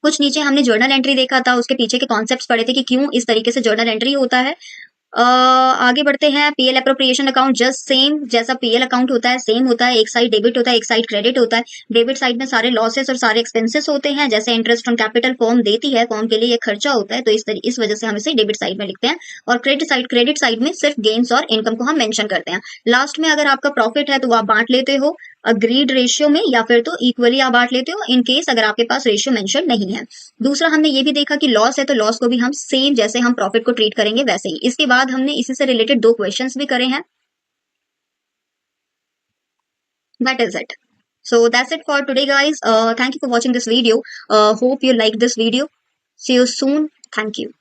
कुछ नीचे हमने जर्नल एंट्री देखा था, उसके पीछे के कॉन्सेप्ट्स पढ़े थे कि क्यों इस तरीके से जर्नल एंट्री होता है। आगे बढ़ते हैं। PL appropriation account just same जैसा पीएल अकाउंट होता है, सेम होता है। एक साइड डेबिट होता है, एक साइड क्रेडिट होता है। डेबिट साइड में सारे लॉसेस और सारे एक्सपेंसेस होते हैं, जैसे इंटरेस्ट ऑन कैपिटल फॉर्म देती है, फॉर्म के लिए ये खर्चा होता है, तो इस वजह से हम इसे डेबिट साइड में लिखते हैं। और क्रेडिट साइड में सिर्फ गेन्स और इनकम को हम मेंशन करते हैं। लास्ट में अगर आपका प्रॉफिट है तो आप बांट लेते हो अग्रीड रेशियो में, या फिर तो इक्वली आप बांट लेते हो इन केस अगर आपके पास रेशियो मेंशन नहीं है। दूसरा हमने ये भी देखा कि लॉस है तो लॉस को भी हम सेम जैसे हम प्रॉफिट को ट्रीट करेंगे वैसे ही। इसके बाद हमने इसी से रिलेटेड 2 क्वेश्चंस भी करे हैं। That is it. So that's it for today, guys. Thank you for watching this video. Hope you like this video. See you soon. Thank you.